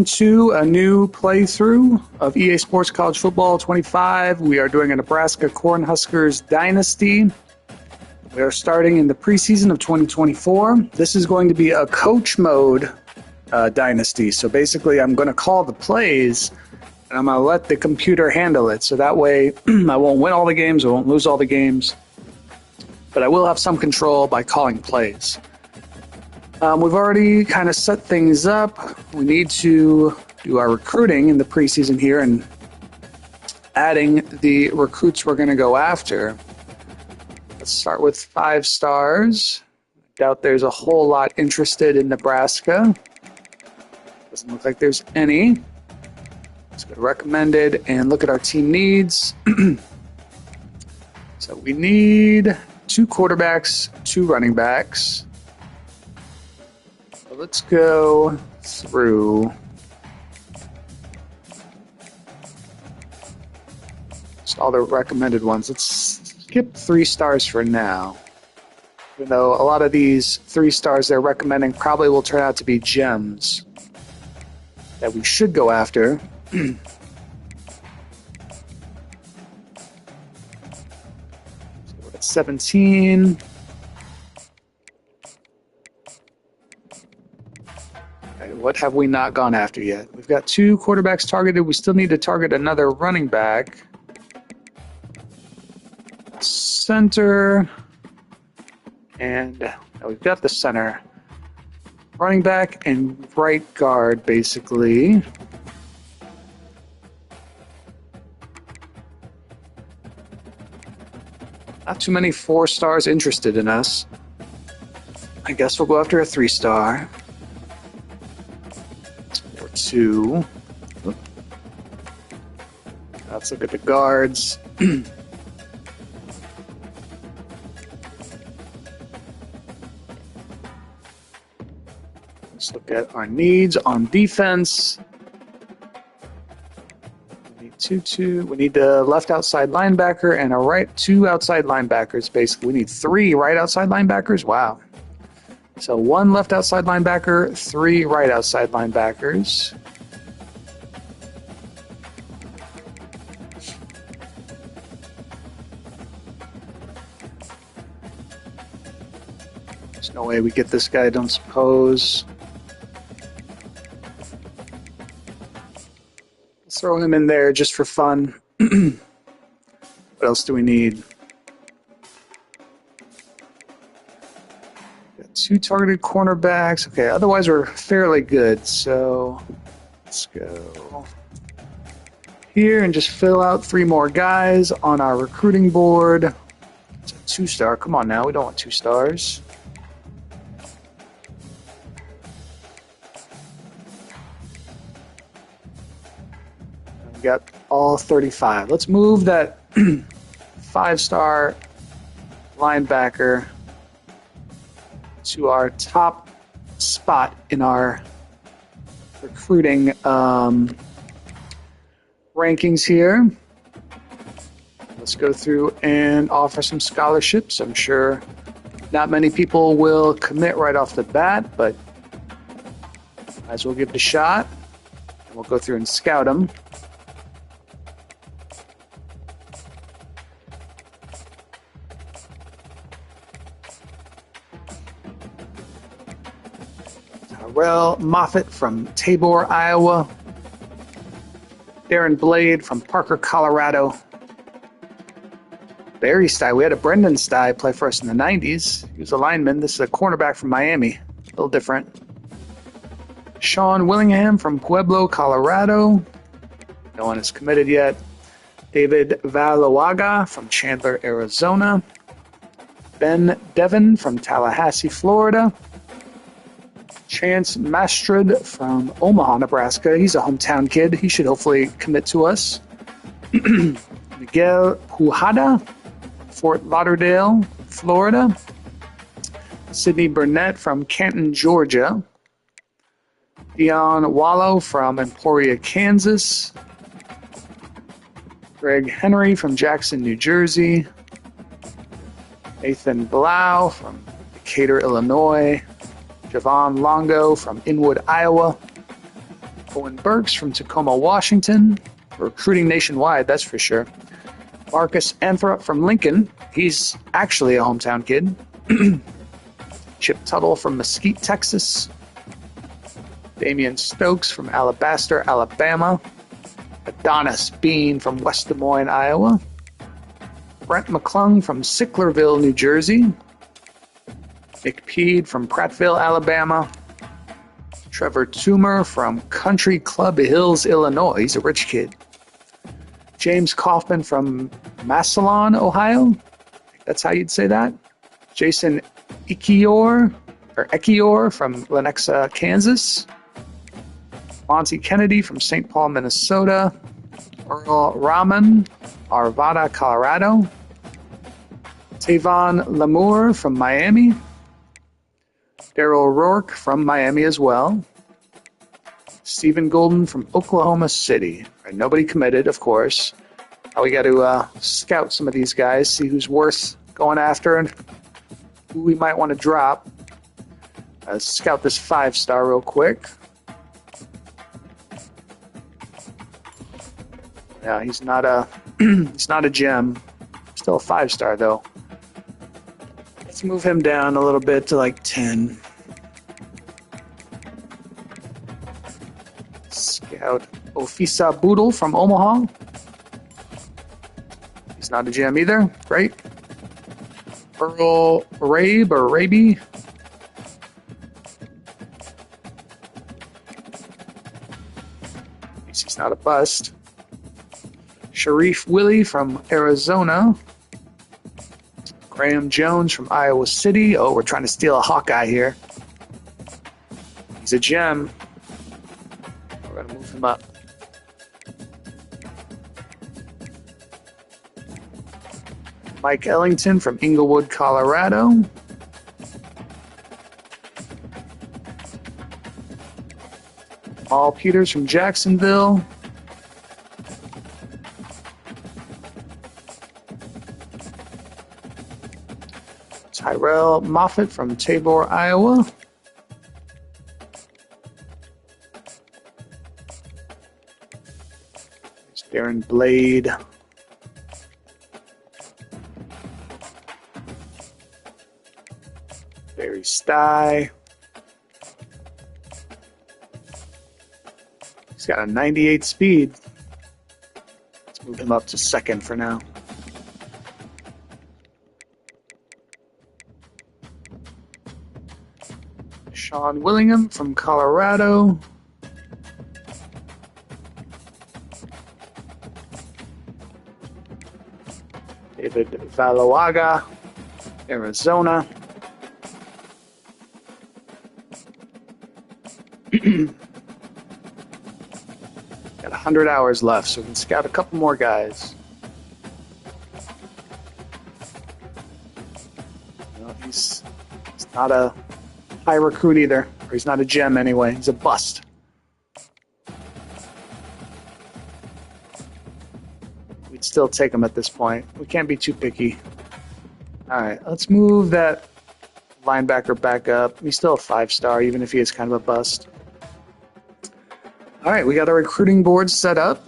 To a new playthrough of EA Sports College Football 25. We are doing a Nebraska Cornhuskers Dynasty. We are starting in the preseason of 2024. This is going to be a coach mode Dynasty. So basically, I'm going to call the plays, and I'm going to let the computer handle it. So that way, I won't win all the games, I won't lose all the games, but I will have some control by calling plays. We've already kind of set things up. We need to do our recruiting in the preseason here and adding the recruits we're going to go after. Let's start with 5 stars. I doubt there's a whole lot interested in Nebraska. Doesn't look like there's any. Let's go to recommended and look at our team needs. So we need 2 quarterbacks, 2 running backs. Let's go through just all the recommended ones. Let's skip 3 stars for now. Even though a lot of these 3 stars they're recommending probably will turn out to be gems that we should go after. So we're at 17. What have we not gone after yet? We've got 2 quarterbacks targeted. We still need to target another running back. Center. And we've got the center. Running back and right guard, basically. Not too many 4 stars interested in us. I guess we'll go after a 3 star. 2. Let's look at the guards. Let's look at our needs on defense. We need 2. We need the left outside linebacker and a right 2 outside linebackers. Basically, we need 3 right outside linebackers. Wow. So 1 left outside linebacker, 3 right outside linebackers. There's no way we get this guy, I don't suppose. Let's throw him in there just for fun. What else do we need? 2 targeted cornerbacks. Okay, otherwise we're fairly good. So let's go here and just fill out 3 more guys on our recruiting board. It's a 2 star. Come on now, we don't want 2 stars. We got all 35. Let's move that 5-star linebacker to our top spot in our recruiting rankings here. Let's go through and offer some scholarships. I'm sure not many people will commit right off the bat, but might as well give it a shot. And we'll go through and scout them. Moffitt from Tabor, Iowa. Darren Blade from Parker, Colorado. Barry Stye. We had a Brendan Stye play for us in the 90s. He was a lineman. This is a cornerback from Miami. A little different. Sean Willingham from Pueblo, Colorado. No one is committed yet. David Valawaga from Chandler, Arizona. Ben Devon from Tallahassee, Florida. Chance Mastrid from Omaha, Nebraska. He's a hometown kid. He should hopefully commit to us. Miguel Pujada, Fort Lauderdale, Florida. Sydney Burnett from Canton, Georgia. Dion Wallow from Emporia, Kansas. Greg Henry from Jackson, New Jersey. Nathan Blau from Decatur, Illinois. Javon Longo from Inwood, Iowa. Owen Burks from Tacoma, Washington. Recruiting nationwide, that's for sure. Marcus Anthrop from Lincoln. He's actually a hometown kid. Chip Tuttle from Mesquite, Texas. Damian Stokes from Alabaster, Alabama. Adonis Bean from West Des Moines, Iowa. Brent McClung from Sicklerville, New Jersey. Nick Peed from Prattville, Alabama. Trevor Toomer from Country Club Hills, Illinois. He's a rich kid. James Kaufman from Massillon, Ohio. That's how you'd say that. Jason Ekior from Lenexa, Kansas. Monty Kennedy from St. Paul, Minnesota. Earl Rahman, Arvada, Colorado. Tavon Lamour from Miami. Daryl Rourke from Miami as well. Stephen Golden from Oklahoma City. Right, nobody committed, of course. We got to scout some of these guys, see who's worth going after and who we might want to drop. Let's scout this 5-star real quick. Yeah, he's not a he's not a gem. Still a 5-star though. Let's move him down a little bit to like 10. Scout Ofisa Boodle from Omaha. He's not a gem either. Great. Earl Raby. He's not a bust. Sharif Willie from Arizona. Graham Jones from Iowa City. Oh, we're trying to steal a Hawkeye here. He's a gem. We're going to move him up. Mike Ellington from Inglewood, Colorado. Paul Peters from Jacksonville. Tyrell Moffitt from Tabor, Iowa. There's Darren Blade. Barry Stye. He's got a 98 speed. Let's move him up to 2nd for now. Sean Willingham from Colorado. David Valoaga, Arizona. Got 100 hours left, so we can scout a couple more guys. No, he's not a high recruit either, or he's not a gem anyway. He's a bust. We'd still take him at this point. We can't be too picky. All right, let's move that linebacker back up. He's still a 5-star, even if he is kind of a bust. All right, we got our recruiting board set up.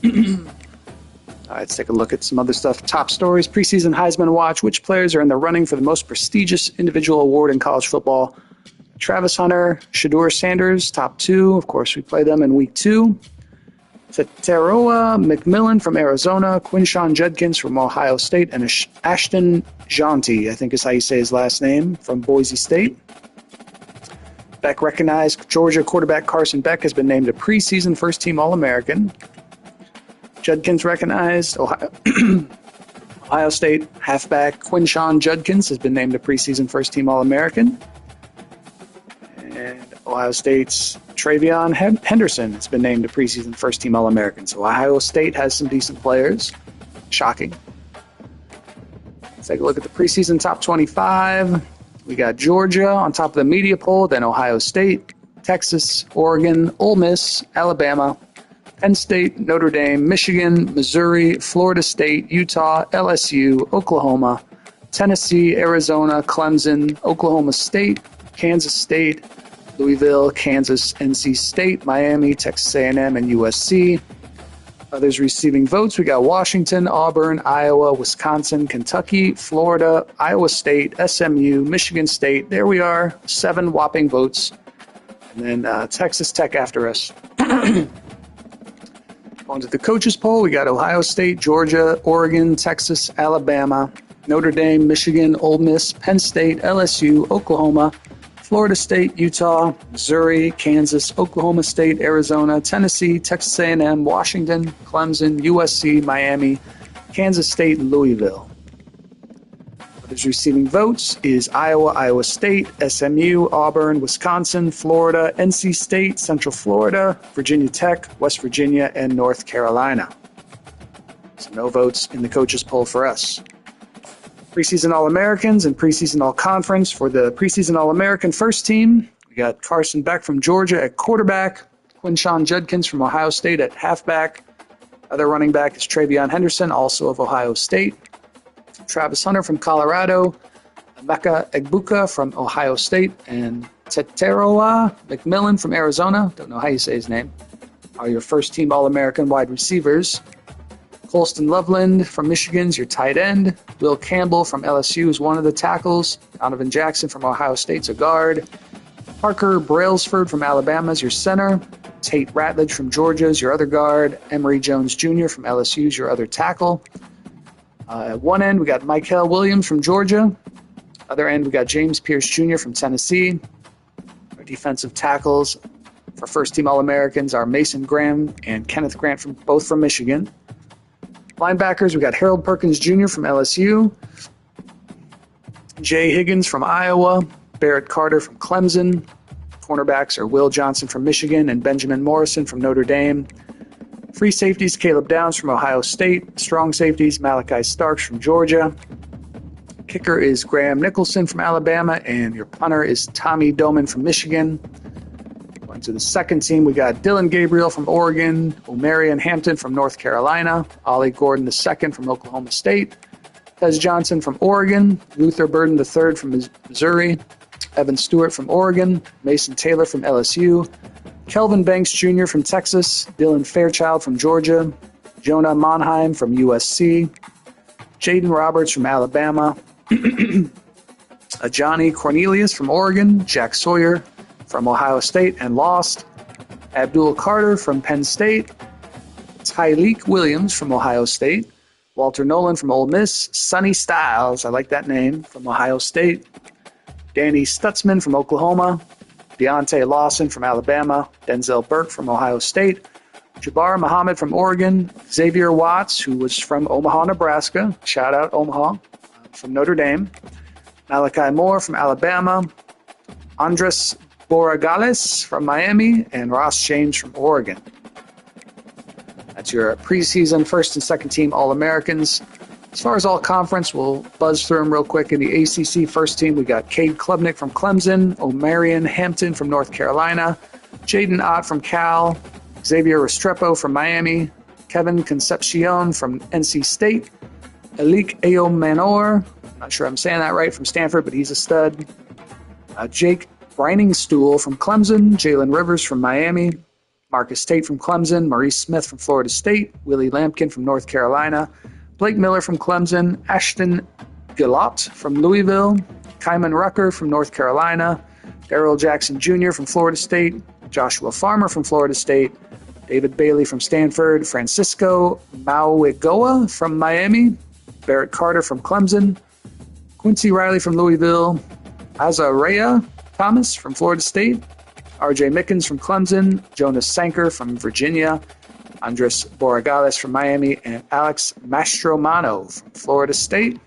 All right, let's take a look at some other stuff. Top stories, preseason Heisman Watch. Which players are in the running for the most prestigious individual award in college football? Travis Hunter, Shedeur Sanders, top 2. Of course, we play them in week 2. Teteroa McMillan from Arizona, Quinshawn Judkins from Ohio State, and Ashton Jeanty, I think is how you say his last name, from Boise State. Beck recognized. Georgia quarterback Carson Beck has been named a preseason first-team All-American. Judkins recognized. Ohio State halfback Quinshawn Judkins has been named a preseason first-team All-American. And Ohio State's Travion Henderson has been named a preseason first-team All-American. So Ohio State has some decent players. Shocking. Let's take a look at the preseason top 25. We got Georgia on top of the media poll, then Ohio State, Texas, Oregon, Ole Miss, Alabama, Penn State, Notre Dame, Michigan, Missouri, Florida State, Utah, LSU, Oklahoma, Tennessee, Arizona, Clemson, Oklahoma State, Kansas State, Louisville, Kansas, NC State, Miami, Texas A&M, and USC. Others receiving votes, we got Washington, Auburn, Iowa, Wisconsin, Kentucky, Florida, Iowa State, SMU, Michigan State. There we are, 7 whopping votes. And then Texas Tech after us. Going to the coaches poll, we got Ohio State, Georgia, Oregon, Texas, Alabama, Notre Dame, Michigan, Ole Miss, Penn State, LSU, Oklahoma, Florida State, Utah, Missouri, Kansas, Oklahoma State, Arizona, Tennessee, Texas A&M, Washington, Clemson, USC, Miami, Kansas State, and Louisville. Others receiving votes is Iowa, Iowa State, SMU, Auburn, Wisconsin, Florida, NC State, Central Florida, Virginia Tech, West Virginia, and North Carolina. So no votes in the coaches poll for us. Preseason All-Americans and Preseason All-Conference. For the Preseason All-American first team, we got Carson Beck from Georgia at quarterback, Quinshawn Judkins from Ohio State at halfback. Other running back is Travion Henderson, also of Ohio State. Travis Hunter from Colorado, Emeka Egbuka from Ohio State, and Teteroa McMillan from Arizona, don't know how you say his name, are your first-team All-American wide receivers. Colston Loveland from Michigan's your tight end. Will Campbell from LSU is one of the tackles. Donovan Jackson from Ohio State's a guard. Parker Brailsford from Alabama is your center. Tate Ratledge from Georgia is your other guard. Emory Jones Jr. from LSU is your other tackle. At one end, we got Michael Williams from Georgia. Other end, we got James Pierce Jr. from Tennessee. Our defensive tackles for first-team All-Americans are Mason Graham and Kenneth Grant, both from Michigan. Linebackers, we got Harold Perkins Jr. from LSU, Jay Higgins from Iowa, Barrett Carter from Clemson. Cornerbacks are Will Johnson from Michigan and Benjamin Morrison from Notre Dame. Free safeties, Caleb Downs from Ohio State. Strong safeties, Malachi Starks from Georgia. Kicker is Graham Nicholson from Alabama, and your punter is Tommy Doman from Michigan. Going to the second team, we got Dylan Gabriel from Oregon, Omarion Hampton from North Carolina, Ollie Gordon II from Oklahoma State, Tez Johnson from Oregon, Luther Burden III from Missouri, Evan Stewart from Oregon, Mason Taylor from LSU, Kelvin Banks Jr. from Texas, Dylan Fairchild from Georgia, Jonah Monheim from USC, Jaden Roberts from Alabama, Johnny Cornelius from Oregon, Jack Sawyer from Ohio State and lost, Abdul Carter from Penn State, Tyleek Williams from Ohio State, Walter Nolan from Ole Miss, Sonny Styles, I like that name, from Ohio State, Danny Stutzman from Oklahoma, Deontay Lawson from Alabama, Denzel Burke from Ohio State, Jabbar Muhammad from Oregon, Xavier Watts, who was from Omaha, Nebraska, shout out Omaha, from Notre Dame, Malachi Moore from Alabama, Andres Borregales from Miami, and Ross James from Oregon. That's your preseason first and second team All-Americans. As far as all-conference, we'll buzz through them real quick. In the ACC first team, we got Cade Klubnik from Clemson, Omarion Hampton from North Carolina, Jaden Ott from Cal, Xavier Restrepo from Miami, Kevin Concepcion from NC State, Elik Eomanor, not sure I'm saying that right, from Stanford, but he's a stud, Jake Briningstool from Clemson, Jalen Rivers from Miami, Marcus Tate from Clemson, Maurice Smith from Florida State, Willie Lampkin from North Carolina, Blake Miller from Clemson, Ashton Gillott from Louisville, Kyman Rucker from North Carolina, Darrell Jackson Jr. from Florida State, Joshua Farmer from Florida State, David Bailey from Stanford, Francisco Mauigoa from Miami, Barrett Carter from Clemson, Quincy Riley from Louisville, Azariah Thomas from Florida State, R.J. Mickens from Clemson, Jonas Sanker from Virginia, Andres Borregales from Miami, and Alex Mastromano from Florida State.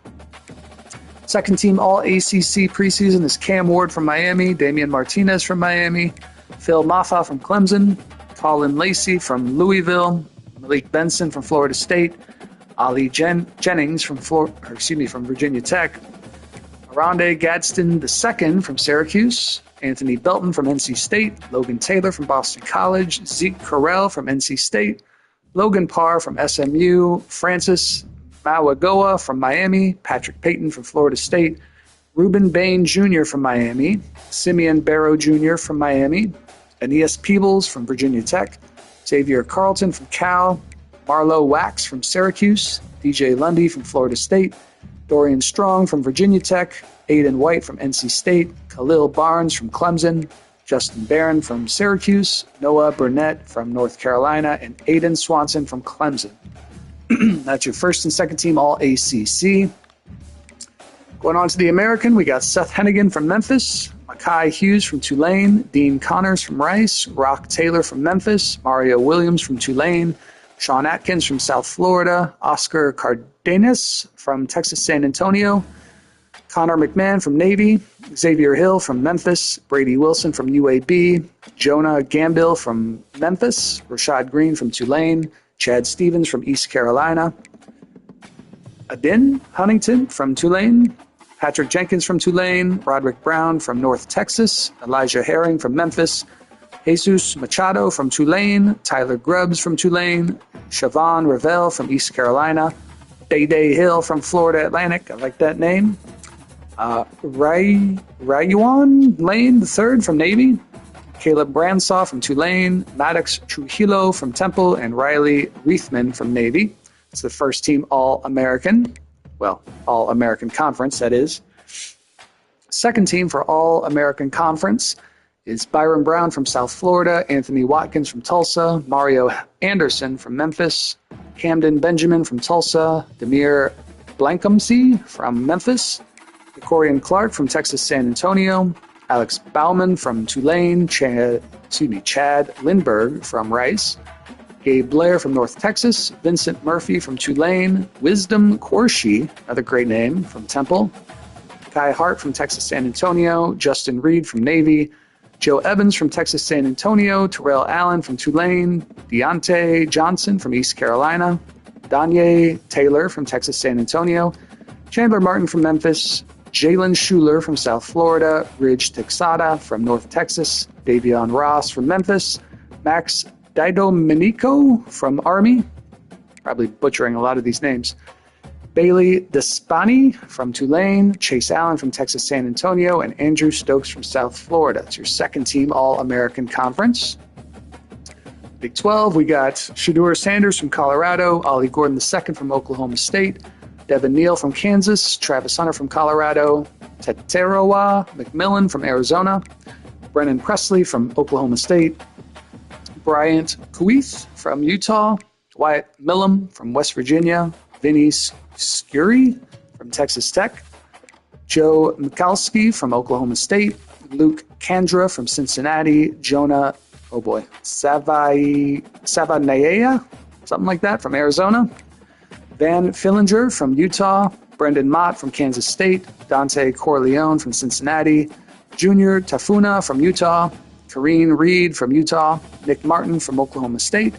Second team All-ACC preseason is Cam Ward from Miami, Damian Martinez from Miami, Phil Maffa from Clemson, Colin Lacey from Louisville, Malik Benson from Florida State, Ali Jennings from Virginia Tech, Aronde Gadsden II from Syracuse, Anthony Belton from NC State, Logan Taylor from Boston College, Zeke Correll from NC State, Logan Parr from SMU, Francis Mawagoa from Miami, Patrick Payton from Florida State, Ruben Bain Jr. from Miami, Simeon Barrow Jr. from Miami, Aeneas Peebles from Virginia Tech, Xavier Carlton from Cal, Marlo Wax from Syracuse, DJ Lundy from Florida State, Dorian Strong from Virginia Tech, Aiden White from NC State, Khalil Barnes from Clemson, Justin Barron from Syracuse, Noah Burnett from North Carolina, and Aiden Swanson from Clemson. That's your first and second team all ACC. Going on to the American, we got Seth Hennigan from Memphis, Makai Hughes from Tulane, Dean Connors from Rice, Rock Taylor from Memphis, Mario Williams from Tulane, Sean Atkins from South Florida, Oscar Cardenas from Texas San Antonio, Connor McMahon from Navy, Xavier Hill from Memphis, Brady Wilson from UAB, Jonah Gambill from Memphis, Rashad Green from Tulane, Chad Stevens from East Carolina, Adin Huntington from Tulane, Patrick Jenkins from Tulane, Roderick Brown from North Texas, Elijah Herring from Memphis, Jesus Machado from Tulane, Tyler Grubbs from Tulane, Siobhan Ravel from East Carolina, Day Hill from Florida Atlantic, I like that name, Rayuan Lane III from Navy, Caleb Bransaw from Tulane, Maddox Trujillo from Temple, and Riley Reithman from Navy. It's the first team All-American. Well, All-American Conference, that is. Second team for All-American Conference is Byron Brown from South Florida, Anthony Watkins from Tulsa, Mario Anderson from Memphis, Camden Benjamin from Tulsa, Demir Blankumsey from Memphis, Corian Clark from Texas San Antonio, Alex Bauman from Tulane, Chad Lindbergh from Rice, Gabe Blair from North Texas, Vincent Murphy from Tulane, Wisdom Corshi, another great name, from Temple, Kai Hart from Texas San Antonio, Justin Reed from Navy, Joe Evans from Texas San Antonio, Terrell Allen from Tulane, Deontay Johnson from East Carolina, Danye Taylor from Texas San Antonio, Chandler Martin from Memphis, Jalen Schuler from South Florida, Ridge Texada from North Texas, Davion Ross from Memphis, Max Didomenico from Army, probably butchering a lot of these names, Bailey Despani from Tulane, Chase Allen from Texas San Antonio, and Andrew Stokes from South Florida. It's your second team All-American Conference. Big 12, we got Shedeur Sanders from Colorado, Ollie Gordon II from Oklahoma State, Devin Neal from Kansas, Travis Hunter from Colorado, Teterowa McMillan from Arizona, Brennan Presley from Oklahoma State, Bryant Kuith from Utah, Wyatt Millam from West Virginia, Vinny Scurry from Texas Tech, Joe Mikalski from Oklahoma State, Luke Kandra from Cincinnati, Jonah, Savanaya, something like that, from Arizona, Van Fillinger from Utah, Brendan Mott from Kansas State, Dante Corleone from Cincinnati, Junior Tafuna from Utah, Kareen Reed from Utah, Nick Martin from Oklahoma State,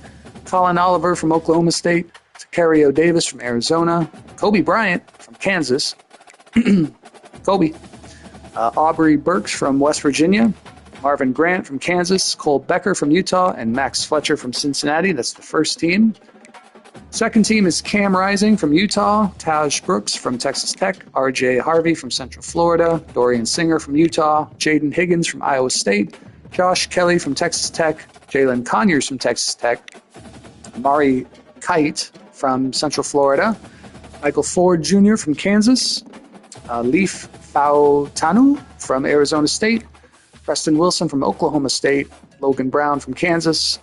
Colin Oliver from Oklahoma State, Sicario Davis from Arizona, Kobe Bryant from Kansas, Kobe, Aubrey Burks from West Virginia, Marvin Grant from Kansas, Cole Becker from Utah, and Max Fletcher from Cincinnati. That's the first team. Second team is Cam Rising from Utah, Taj Brooks from Texas Tech, RJ Harvey from Central Florida, Dorian Singer from Utah, Jaden Higgins from Iowa State, Josh Kelly from Texas Tech, Jalen Conyers from Texas Tech, Amari Kite from Central Florida, Michael Ford Jr. from Kansas, Leaf Fautanu from Arizona State, Preston Wilson from Oklahoma State, Logan Brown from Kansas,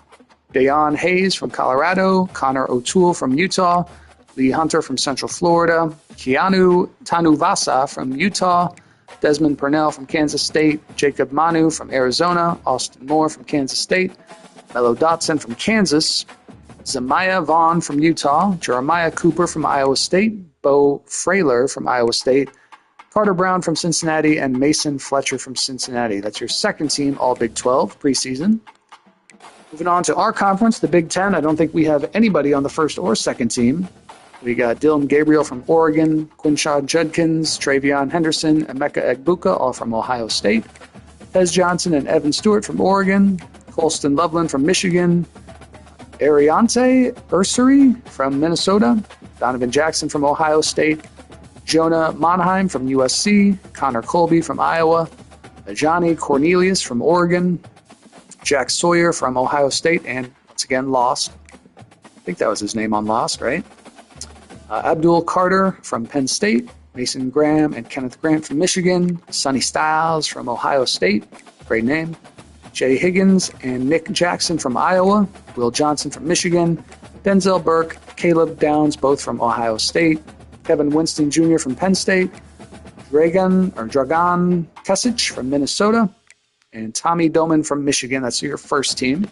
Dayon Hayes from Colorado, Connor O'Toole from Utah, Lee Hunter from Central Florida, Keanu Tanuvasa from Utah, Desmond Purnell from Kansas State, Jacob Manu from Arizona, Austin Moore from Kansas State, Mello Dotson from Kansas, Zamaya Vaughn from Utah, Jeremiah Cooper from Iowa State, Bo Frailer from Iowa State, Carter Brown from Cincinnati, and Mason Fletcher from Cincinnati. That's your second team, all Big 12 preseason. Moving on to our conference, the Big 10. I don't think we have anybody on the first or second team. We got Dylan Gabriel from Oregon, Quinshad Judkins, Travion Henderson, Emeka Egbuka, all from Ohio State, Pez Johnson and Evan Stewart from Oregon, Colston Loveland from Michigan, Ariante Ursary from Minnesota, Donovan Jackson from Ohio State, Jonah Monheim from USC, Connor Colby from Iowa, Johnny Cornelius from Oregon, Jack Sawyer from Ohio State, and once again, Lost. I think that was his name on Lost, right? Abdul Carter from Penn State, Mason Graham and Kenneth Grant from Michigan, Sonny Styles from Ohio State, great name, Jay Higgins and Nick Jackson from Iowa, Will Johnson from Michigan, Denzel Burke, Caleb Downs, both from Ohio State, Kevin Winston Jr. from Penn State, Dragan Kesic from Minnesota, and Tommy Doman from Michigan. That's your first team.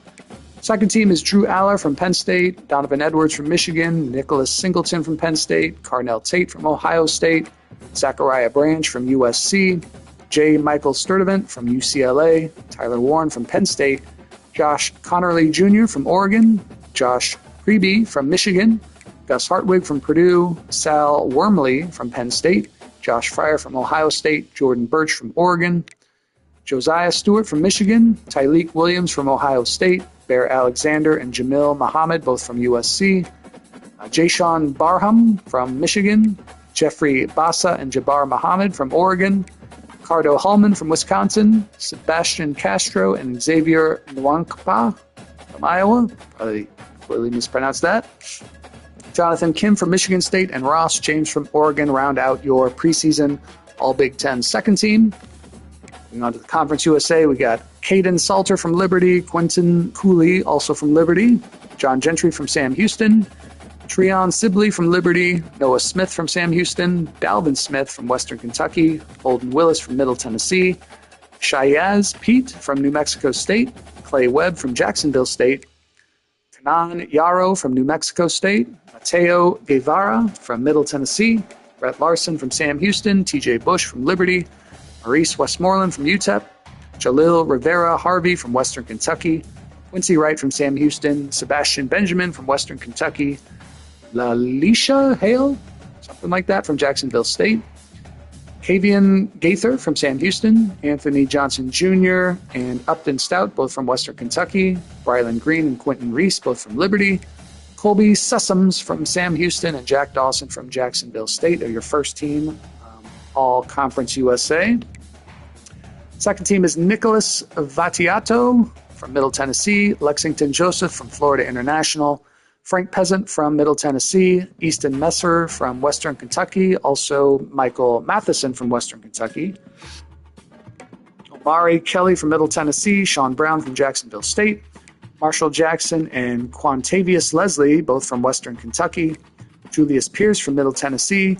Second team is Drew Aller from Penn State, Donovan Edwards from Michigan, Nicholas Singleton from Penn State, Carnell Tate from Ohio State, Zachariah Branch from USC, J. Michael Sturdivant from UCLA, Tyler Warren from Penn State, Josh Connerly Jr. from Oregon, Josh Creeby from Michigan, Gus Hartwig from Purdue, Sal Wormley from Penn State, Josh Fryer from Ohio State, Jordan Birch from Oregon, Josiah Stewart from Michigan, Tyleek Williams from Ohio State, Bear Alexander and Jamil Muhammad, both from USC, Jayshawn Barham from Michigan, Jeffrey Bassa and Jabbar Muhammad from Oregon, Cardo Hallman from Wisconsin, Sebastian Castro and Xavier Nwankpa from Iowa, probably completely mispronounced that, Jonathan Kim from Michigan State, and Ross James from Oregon round out your preseason All-Big Ten second team. Moving on to the Conference USA, we got Caden Salter from Liberty, Quentin Cooley, also from Liberty, John Gentry from Sam Houston, Treon Sibley from Liberty, Noah Smith from Sam Houston, Dalvin Smith from Western Kentucky, Holden Willis from Middle Tennessee, Shayaz Pete from New Mexico State, Clay Webb from Jacksonville State, Kanan Yarrow from New Mexico State, Mateo Guevara from Middle Tennessee, Brett Larson from Sam Houston, TJ Bush from Liberty, Maurice Westmoreland from UTEP, Jalil Rivera Harvey from Western Kentucky, Quincy Wright from Sam Houston, Sebastian Benjamin from Western Kentucky, Lalisha Hale, something like that, from Jacksonville State, Kavian Gaither from Sam Houston, Anthony Johnson Jr. and Upton Stout, both from Western Kentucky, Brylan Green and Quentin Reese, both from Liberty, Colby Sessoms from Sam Houston, and Jack Dawson from Jacksonville State are your first team, all Conference USA. Second team is Nicholas Vattiato from Middle Tennessee, Lexington Joseph from Florida International, Frank Peasant from Middle Tennessee, Easton Messer from Western Kentucky, also Michael Matheson from Western Kentucky, Omari Kelly from Middle Tennessee, Sean Brown from Jacksonville State, Marshall Jackson and Quantavius Leslie, both from Western Kentucky, Julius Pierce from Middle Tennessee,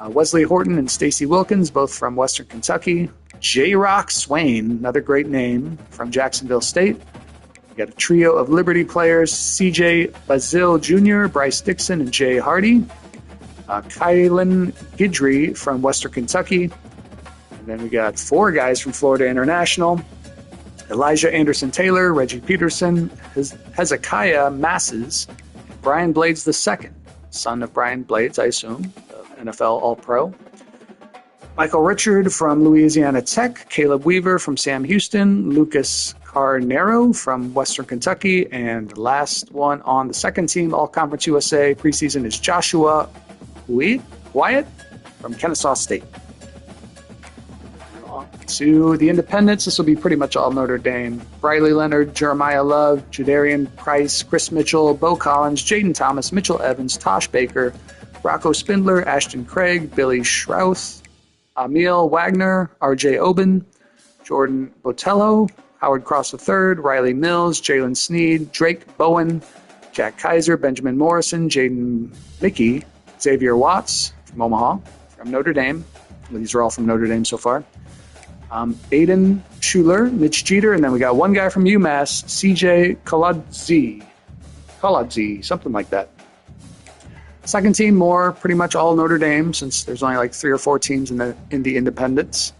Wesley Horton and Stacy Wilkins, both from Western Kentucky, J-Rock Swain, another great name, from Jacksonville State. We got a trio of Liberty players, C.J. Bazil Jr., Bryce Dixon, and Jay Hardy. Kylan Guidry from Western Kentucky. And then we got four guys from Florida International. Elijah Anderson Taylor, Reggie Peterson, Hezekiah Masses, and Brian Blades II, son of Brian Blades, I assume, NFL All-Pro. Michael Richard from Louisiana Tech, Caleb Weaver from Sam Houston, Lucas Carnero from Western Kentucky, and the last one on the second team, All-Conference USA preseason, is Joshua Wyatt from Kennesaw State. On to the independents, this will be pretty much all Notre Dame. Briley Leonard, Jeremiah Love, Jadarian Price, Chris Mitchell, Bo Collins, Jaden Thomas, Mitchell Evans, Tosh Baker, Rocco Spindler, Ashton Craig, Billy Schrouth, Emil Wagner, R.J. Oben, Jordan Botello, Howard Cross III, Riley Mills, Jalen Sneed, Drake Bowen, Jack Kaiser, Benjamin Morrison, Jaden Mickey, Xavier Watts from Omaha, from Notre Dame. These are all from Notre Dame so far. Aiden Schuler, Mitch Jeter, and then we got one guy from UMass, C.J. Kaladzi, something like that. Second team, more pretty much all Notre Dame, since there's only like 3 or 4 teams in the independents.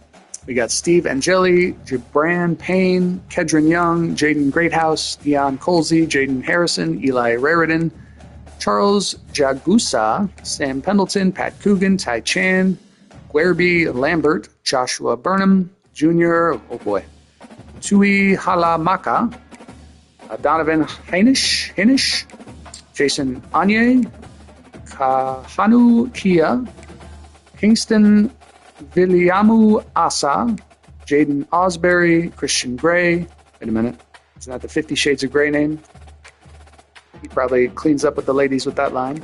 We got Steve Angeli, Gibran Payne, Kedron Young, Jaden Greathouse, Deion Colsey, Jaden Harrison, Eli Raridan, Charles Jagusa, Sam Pendleton, Pat Coogan, Ty Chan, Guerby Lambert, Joshua Burnham Jr., oh boy, Tui Halamaka, Donovan Hainish, Jason Anye, Kahanu Kia, Kingston Viliamu Asa, Jaden Osbury, Christian Gray. Wait a minute. Isn't that the 50 Shades of Grey name? He probably cleans up with the ladies with that line.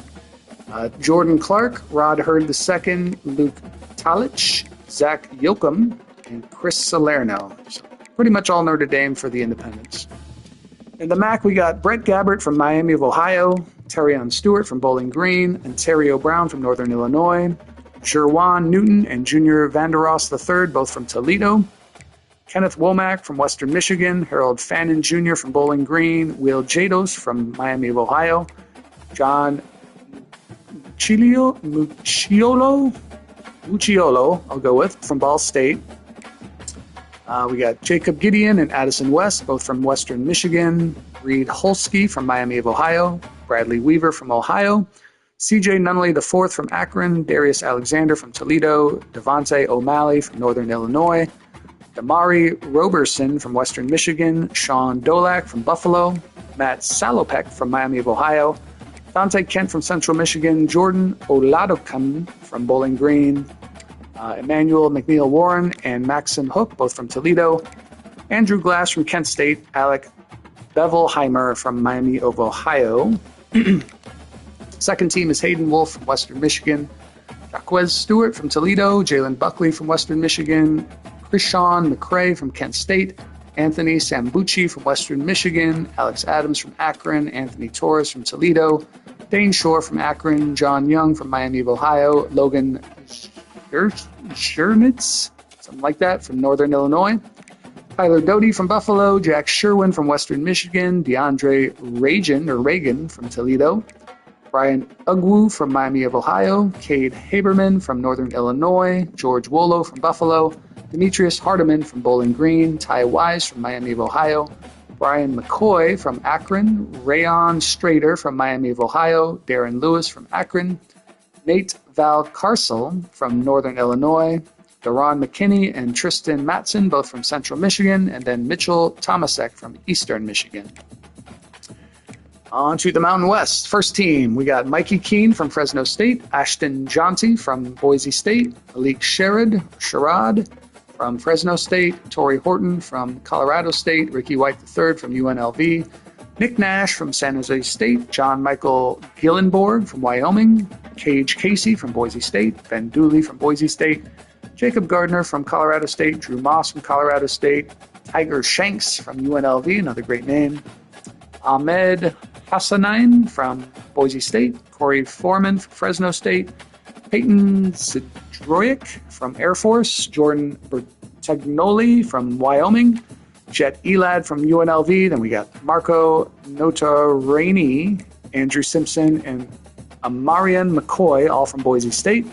Jordan Clark, Rod Hurd II, Luke Talich, Zach Yoakum, and Chris Salerno. So pretty much all Notre Dame for the independents. In the MAC, we got Brett Gabbert from Miami of Ohio, Terrion Stewart from Bowling Green, Ontario Brown from Northern Illinois, Jerwan Newton and Junior Vandeross III, both from Toledo, Kenneth Womack from Western Michigan, Harold Fannin Jr. from Bowling Green, Will Jados from Miami of Ohio, John Mucciolo, I'll go with, from Ball State. We got Jacob Gideon and Addison West, both from Western Michigan, Reed Holsky from Miami of Ohio, Bradley Weaver from Ohio, CJ Nunley IV from Akron, Darius Alexander from Toledo, Devontae O'Malley from Northern Illinois, Damari Roberson from Western Michigan, Sean Dolak from Buffalo, Matt Salopek from Miami of Ohio, Dante Kent from Central Michigan, Jordan Oladokan from Bowling Green, Emmanuel McNeil Warren and Maxim Hook, both from Toledo, Andrew Glass from Kent State, Alec Bevelheimer from Miami of Ohio. Second team is Hayden Wolf from Western Michigan, Jaquez Stewart from Toledo, Jalen Buckley from Western Michigan, Krishawn McCray from Kent State, Anthony Sambucci from Western Michigan, Alex Adams from Akron, Anthony Torres from Toledo, Dane Shore from Akron, John Young from Miami of Ohio, Logan Schernitz, something like that, from Northern Illinois, Tyler Doty from Buffalo, Jack Sherwin from Western Michigan, DeAndre Reagan from Toledo, Brian Ugwu from Miami of Ohio, Cade Haberman from Northern Illinois, George Wolo from Buffalo, Demetrius Hardiman from Bowling Green, Ty Wise from Miami of Ohio, Brian McCoy from Akron, Rayon Strader from Miami of Ohio, Darren Lewis from Akron, Nate Valcarcel from Northern Illinois, Daron McKinney and Tristan Matson, both from Central Michigan, and then Mitchell Tomasek from Eastern Michigan. On to the Mountain West. First team, we got Mikey Keene from Fresno State, Ashton Jonty from Boise State, Alik Sherrod from Fresno State, Torrey Horton from Colorado State, Ricky White III from UNLV, Nick Nash from San Jose State, John Michael Gillenborg from Wyoming, Cage Casey from Boise State, Ben Dooley from Boise State, Jacob Gardner from Colorado State, Drew Moss from Colorado State, Tiger Shanks from UNLV, another great name, Ahmed Hassanain from Boise State, Corey Foreman from Fresno State, Peyton Zdroik from Air Force, Jordan Bertagnoli from Wyoming, Jet Elad from UNLV. Then we got Marco Notarani, Andrew Simpson, and Amarian McCoy, all from Boise State.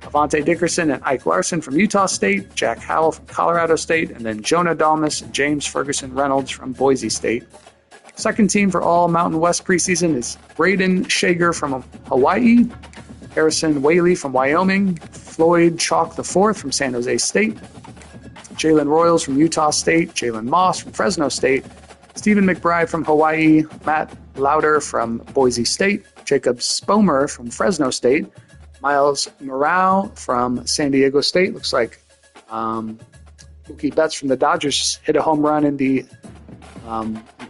Avante Dickerson and Ike Larson from Utah State, Jack Howell from Colorado State, and then Jonah Dalmas and James Ferguson Reynolds from Boise State. Second team for all Mountain West preseason is Braden Shager from Hawaii, Harrison Whaley from Wyoming, Floyd Chalk IV from San Jose State, Jalen Royals from Utah State, Jalen Moss from Fresno State, Stephen McBride from Hawaii, Matt Lauder from Boise State, Jacob Spomer from Fresno State, Miles Morale from San Diego State. Looks like Mookie Betts from the Dodgers hit a home run in the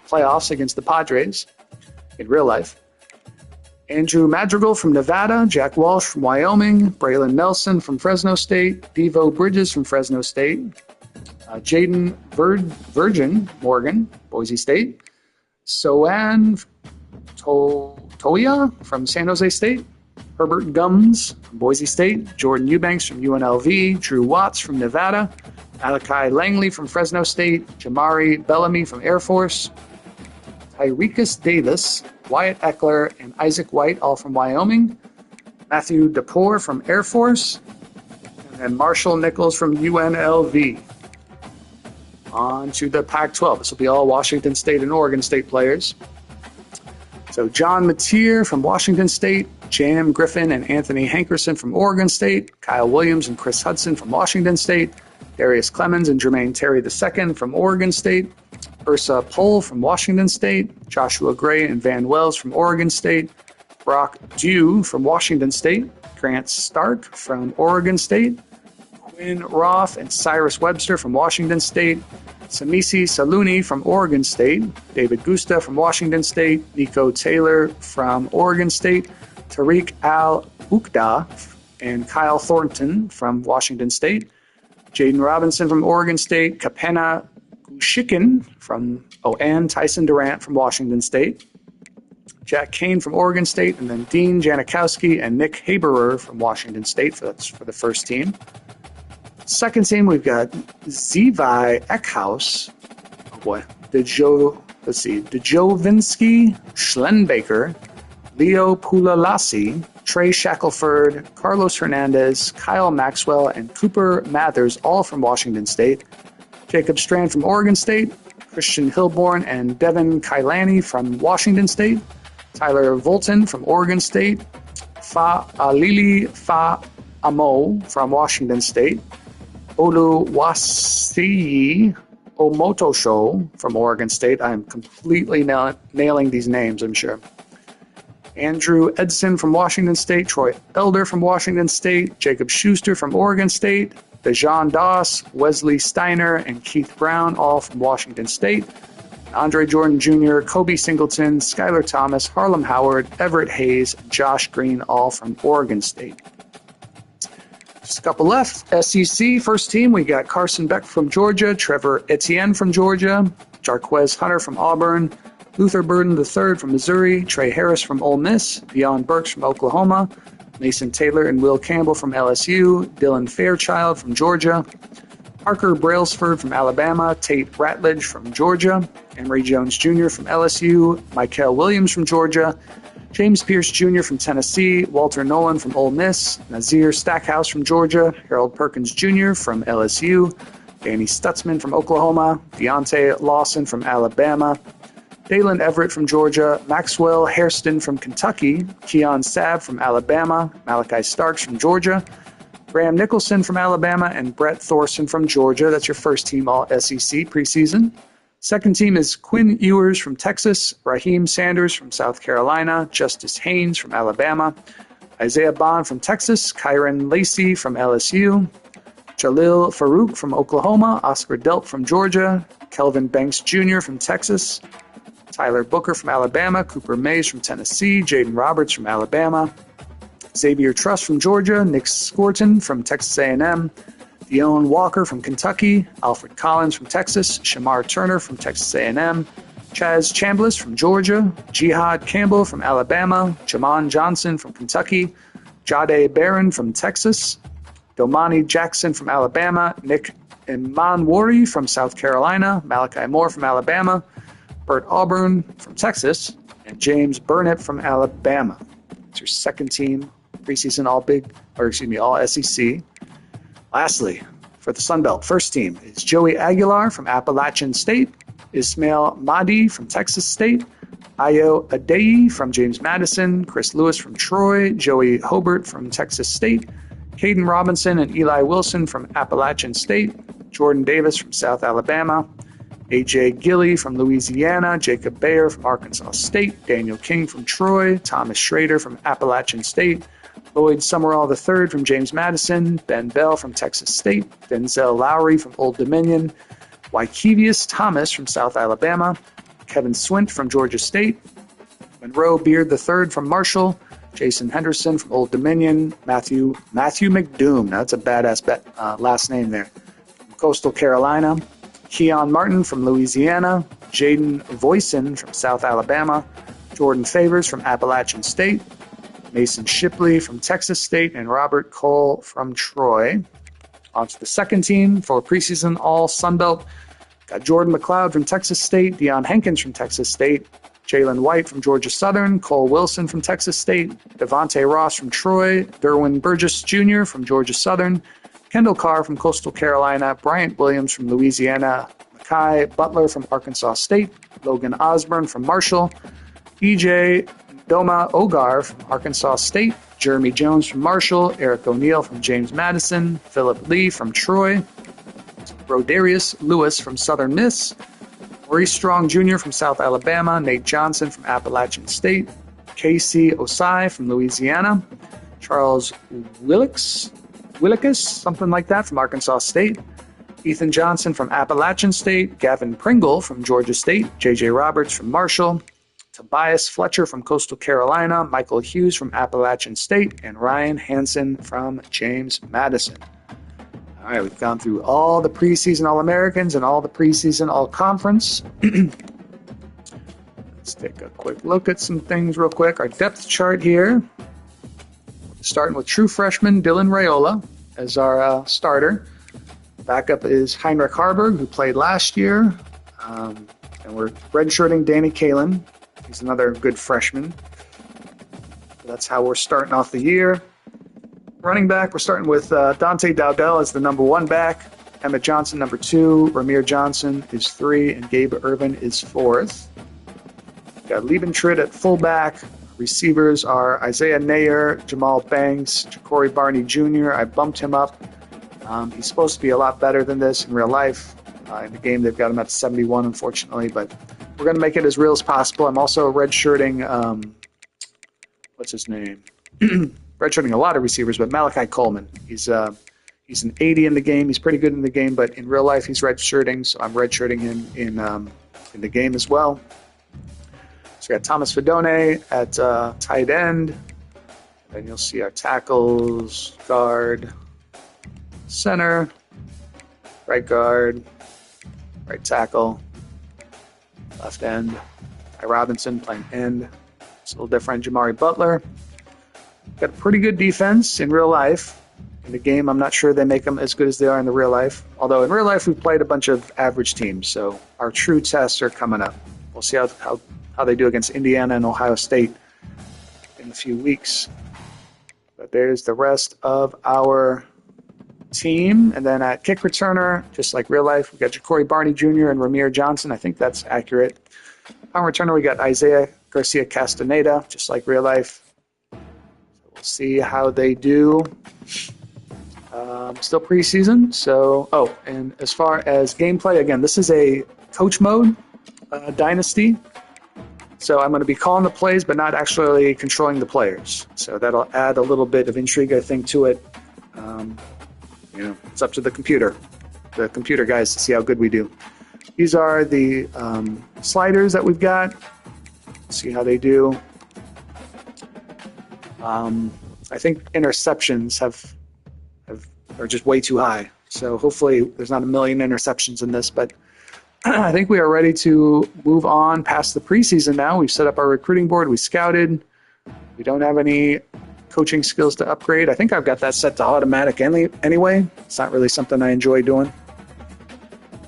playoffs against the Padres in real life. Andrew Madrigal from Nevada, Jack Walsh from Wyoming, Braylon Nelson from Fresno State, Devo Bridges from Fresno State, Jaden Virgin Morgan, Boise State, Soan Toia from San Jose State, Herbert Gums from Boise State, Jordan Eubanks from UNLV, Drew Watts from Nevada, Alakai Langley from Fresno State, Jamari Bellamy from Air Force, Tyrekus Davis, Wyatt Eckler, and Isaac White, all from Wyoming, Matthew DePore from Air Force, and then Marshall Nichols from UNLV. On to the Pac-12. This will be all Washington State and Oregon State players. So John Mateer from Washington State, Jam Griffin and Anthony Hankerson from Oregon State, Kyle Williams and Chris Hudson from Washington State, Darius Clemens and Jermaine Terry II from Oregon State, Ursa Pohl from Washington State, Joshua Gray and Van Wells from Oregon State, Brock Dew from Washington State, Grant Stark from Oregon State, Quinn Roth and Cyrus Webster from Washington State, Samisi Saluni from Oregon State, David Gusta from Washington State, Nico Taylor from Oregon State, Tariq Al-Ukda and Kyle Thornton from Washington State, Jaden Robinson from Oregon State, Kapena Gushikin and Tyson Durant from Washington State, Jack Kane from Oregon State, and then Dean Janikowski and Nick Haberer from Washington State for the first team. Second team, we've got Zevi Eckhouse. Oh boy. Dejovinsky Schlenbaker, Leo Pulalasi, Trey Shackelford, Carlos Hernandez, Kyle Maxwell, and Cooper Mathers, all from Washington State. Jacob Strand from Oregon State, Christian Hilborn and Devin Kailani from Washington State, Tyler Volton from Oregon State, Lili Fa Amo from Washington State, Oluwasi Omotosho from Oregon State. I'm completely nailing these names, I'm sure. Andrew Edson from Washington State, Troy Elder from Washington State, Jacob Schuster from Oregon State, Dejan Doss, Wesley Steiner, and Keith Brown, all from Washington State. Andre Jordan Jr., Kobe Singleton, Skylar Thomas, Harlem Howard, Everett Hayes, and Josh Green, all from Oregon State. Just a couple left. SEC, first team, we got Carson Beck from Georgia, Trevor Etienne from Georgia, Jarquez Hunter from Auburn, Luther Burden III from Missouri, Trey Harris from Ole Miss, Deion Burks from Oklahoma, Mason Taylor and Will Campbell from LSU, Dylan Fairchild from Georgia, Parker Brailsford from Alabama, Tate Ratledge from Georgia, Emory Jones Jr. from LSU, Michael Williams from Georgia, James Pierce Jr. from Tennessee, Walter Nolan from Ole Miss, Nazir Stackhouse from Georgia, Harold Perkins Jr. from LSU, Danny Stutzman from Oklahoma, Deontay Lawson from Alabama, Dalen Everett from Georgia, Maxwell Hairston from Kentucky, Keon Sabb from Alabama, Malachi Starks from Georgia, Graham Nicholson from Alabama, and Brett Thorson from Georgia. That's your first team All-SEC preseason. Second team is Quinn Ewers from Texas, Raheem Sanders from South Carolina, Justice Haynes from Alabama, Isaiah Bond from Texas, Kyron Lacey from LSU, Jalil Farouk from Oklahoma, Oscar Delp from Georgia, Kelvin Banks Jr. from Texas, Tyler Booker from Alabama, Cooper Mays from Tennessee, Jaden Roberts from Alabama, Xavier Truss from Georgia, Nick Scorton from Texas A&M, Deone Walker from Kentucky, Alfred Collins from Texas, Shamar Turner from Texas A&M, Chaz Chambliss from Georgia, Jihad Campbell from Alabama, Jamon Johnson from Kentucky, Jade Barron from Texas, Domani Jackson from Alabama, Nick Imanwori from South Carolina, Malachi Moore from Alabama, Bert Auburn from Texas, and James Burnett from Alabama. It's your second team preseason All-SEC. Lastly, for the Sun Belt, first team is Joey Aguilar from Appalachian State, Ismail Mahdi from Texas State, Ayo Adeyi from James Madison, Chris Lewis from Troy, Joey Hobart from Texas State, Caden Robinson and Eli Wilson from Appalachian State, Jordan Davis from South Alabama, A.J. Gilley from Louisiana, Jacob Bayer from Arkansas State, Daniel King from Troy, Thomas Schrader from Appalachian State, Lloyd Summerall III from James Madison, Ben Bell from Texas State, Denzel Lowry from Old Dominion, Wykevius Thomas from South Alabama, Kevin Swint from Georgia State, Monroe Beard III from Marshall, Jason Henderson from Old Dominion, Matthew McDoom, now that's a badass last name there, from Coastal Carolina, Keon Martin from Louisiana, Jaden Voisin from South Alabama, Jordan Favors from Appalachian State, Mason Shipley from Texas State, and Robert Cole from Troy. On to the second team for preseason All Sunbelt. Got Jordan McLeod from Texas State, Deion Hankins from Texas State, Jalen White from Georgia Southern, Cole Wilson from Texas State, Devontae Ross from Troy, Derwin Burgess Jr. from Georgia Southern, Kendall Carr from Coastal Carolina, Bryant Williams from Louisiana, Makai Butler from Arkansas State, Logan Osborne from Marshall, E.J. Doma Ogar from Arkansas State, Jeremy Jones from Marshall, Eric O'Neill from James Madison, Philip Lee from Troy, Rodarius Lewis from Southern Miss, Maurice Strong Jr. from South Alabama, Nate Johnson from Appalachian State, Casey Osai from Louisiana, Charles Willikis, something like that, from Arkansas State, Ethan Johnson from Appalachian State, Gavin Pringle from Georgia State, J.J. Roberts from Marshall, Tobias Fletcher from Coastal Carolina, Michael Hughes from Appalachian State, and Ryan Hansen from James Madison. All right, we've gone through all the preseason All-Americans and all the preseason All-Conference. Let's take a quick look at some things real quick. Our depth chart here, starting with true freshman Dylan Raiola as our starter. Backup is Heinrich Harburg, who played last year. And we're redshirting Danny Kalin. He's another good freshman. That's how we're starting off the year. Running back, we're starting with Dante Dowdell as the number 1 back. Emmett Johnson, number 2. Ramir Johnson is 3. And Gabe Irvin is 4th. We've got Liebentrid at fullback. Receivers are Isaiah Nayer, Jamal Banks, Ja'Cory Barney Jr. I bumped him up. He's supposed to be a lot better than this in real life. In the game, they've got him at 71, unfortunately, but we're going to make it as real as possible. I'm also redshirting, what's his name? Redshirting a lot of receivers, but Malachi Coleman. He's an 80 in the game. He's pretty good in the game, but in real life, he's redshirting, so I'm redshirting him in the game as well. So we got Thomas Fedone at tight end. Then you'll see our tackles, guard, center, right guard, right tackle, left end. Ty Robinson playing end. It's a little different. Jamari Butler. Got a pretty good defense in real life. In the game, I'm not sure they make them as good as they are in the real life. Although in real life, we've played a bunch of average teams, so our true tests are coming up. We'll see how they do against Indiana and Ohio State in a few weeks. But there's the rest of our team. And then at kick returner, just like real life, we got Ja'Cory Barney Jr. and Ramir Johnson. I think that's accurate. Punt returner, we got Isaiah Garcia Castaneda, just like real life. So we'll see how they do. Still preseason. So, and as far as gameplay, again, this is a coach mode Dynasty. So I'm going to be calling the plays, but not actually controlling the players. So that'll add a little bit of intrigue, I think, to it. It's up to the computer guys to see how good we do. These are the sliders that we've got. See how they do. I think interceptions are just way too high. So hopefully there's not a million interceptions in this, but I think we are ready to move on past the preseason now. We've set up our recruiting board. We scouted. We don't have any coaching skills to upgrade. I think I've got that set to automatic anyway. It's not really something I enjoy doing.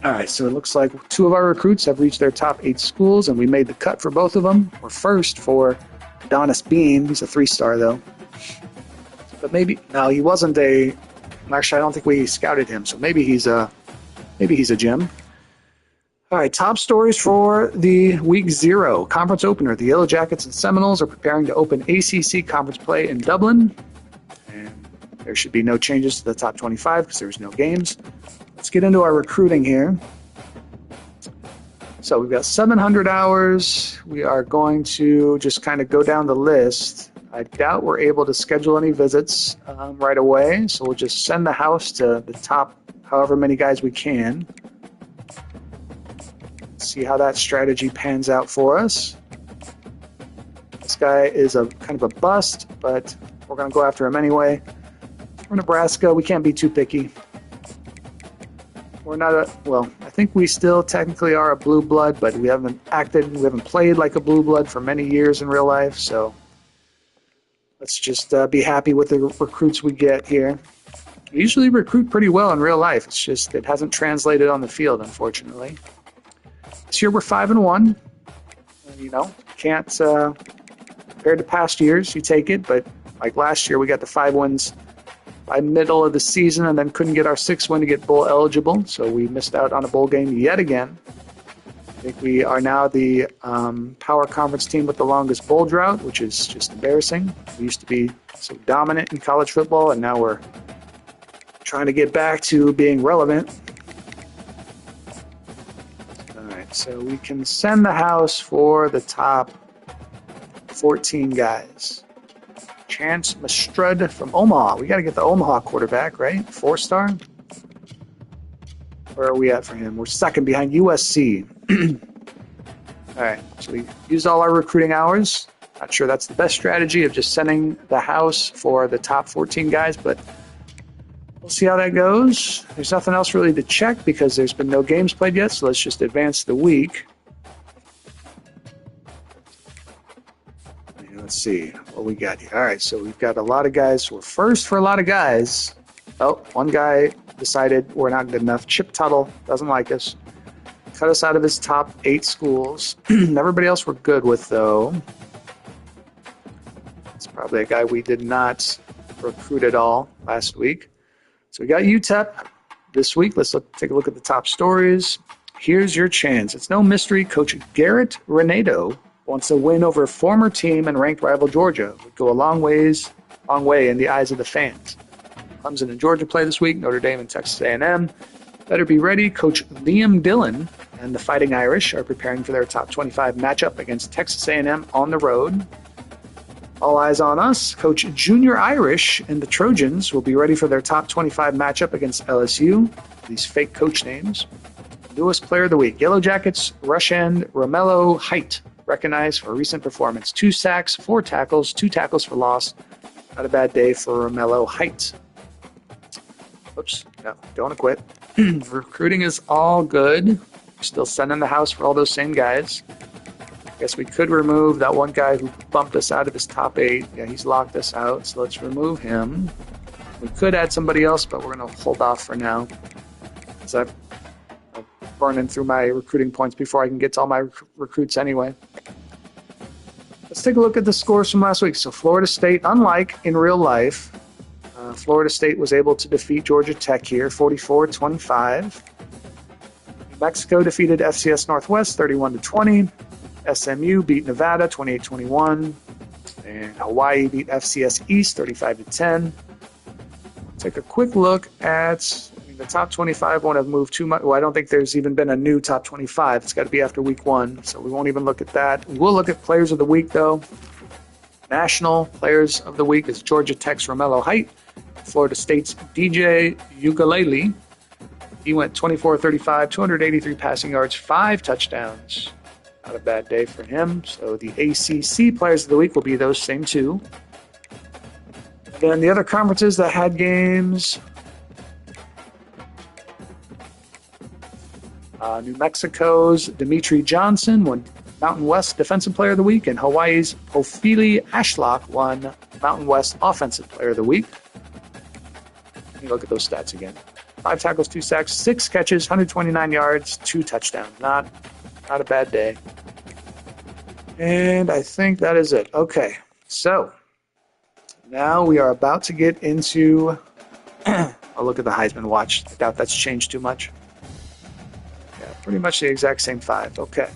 All right, so it looks like 2 of our recruits have reached their top 8 schools, and we made the cut for both of them. We're first for Adonis Bean. He's a 3-star, though. But he wasn't actually, I don't think we scouted him, so maybe he's a gem. All right, top stories for the Week 0 conference opener. The Yellow Jackets and Seminoles are preparing to open ACC conference play in Dublin. And there should be no changes to the top 25 because there's no games. Let's get into our recruiting here. So we've got 700 hours. We are going to just kind of go down the list. I doubt we're able to schedule any visits right away, so we'll just send the house to the top however many guys we can. See how that strategy pans out for us. This guy is a kind of a bust, but we're going to go after him anyway. For Nebraska, we can't be too picky. We're not I think we still technically are a blue blood, but we haven't played like a blue blood for many years in real life, so let's just be happy with the recruits we get here. We usually recruit pretty well in real life. It's just it hasn't translated on the field, unfortunately. This year we're 5-1. Can't compared to past years, you take it, but like last year we got the 5 wins by middle of the season and then couldn't get our 6th win to get bowl eligible, so we missed out on a bowl game yet again. think we are now the power conference team with the longest bowl drought, which is just embarrassing. We used to be so dominant in college football, and now we're trying to get back to being relevant. All right, so we can send the house for the top 14 guys. Chance Mastrud from Omaha. We got to get the Omaha quarterback, right? 4-star. Where are we at for him? We're second behind USC. All right, so we used all our recruiting hours. Not sure that's the best strategy of just sending the house for the top 14 guys, but we'll see how that goes. There's nothing else really to check because there's been no games played yet, so let's just advance the week. Let's see what we got here. All right, so we've got a lot of guys. We're first for a lot of guys. Oh, one guy decided we're not good enough. Chip Tuttle doesn't like us. Cut us out of his top 8 schools. Everybody else we're good with, though. It's probably a guy we did not recruit at all last week. So we got UTEP this week. Let's take a look at the top stories. Here's your chance. It's no mystery. Coach Garrett Renato wants a win over a former team and ranked rival Georgia. Would go a long way in the eyes of the fans. Clemson and Georgia play this week. Notre Dame and Texas A&M. Better be ready. Coach Liam Dillon and the Fighting Irish are preparing for their top 25 matchup against Texas A&M on the road. All eyes on us. Coach Junior Irish and the Trojans will be ready for their top 25 matchup against LSU. These fake coach names. Newest player of the week. Yellow Jackets rush end Romello Height, recognized for a recent performance. 2 sacks, 4 tackles, 2 tackles for loss. Not a bad day for Romello Height. Oops, no, don't want to quit. Recruiting is all good. We're still sending the house for all those same guys. Guess we could remove that one guy who bumped us out of his top 8. Yeah, he's locked us out, so let's remove him. We could add somebody else, but we're going to hold off for now. Because I'm burning through my recruiting points before I can get to all my recruits anyway. Let's take a look at the scores from last week. So Florida State, unlike in real life, Florida State was able to defeat Georgia Tech here, 44-25. New Mexico defeated FCS Northwest, 31-20. SMU beat Nevada, 28-21. And Hawaii beat FCS East, 35-10. Take a quick look at the top 25. Won't have moved too much. Well, I don't think there's even been a new top 25. It's got to be after week 1, so we won't even look at that. We'll look at players of the week, though. National players of the week is Georgia Tech's Romello Height. Florida State's DJ Ukulele. He went 24-35, 283 passing yards, 5 touchdowns. Not a bad day for him. So the ACC players of the week will be those same 2. And then the other conferences that had games. New Mexico's Dimitri Johnson won Mountain West Defensive Player of the Week, and Hawaii's Ofili Ashlock won Mountain West Offensive Player of the Week. Let me look at those stats again. 5 tackles, 2 sacks, 6 catches, 129 yards, 2 touchdowns. Not a bad day. And I think that is it. Okay, so now we are about to get into I'll look at the Heisman watch. I doubt that's changed too much. Yeah, pretty much the exact same 5. Okay.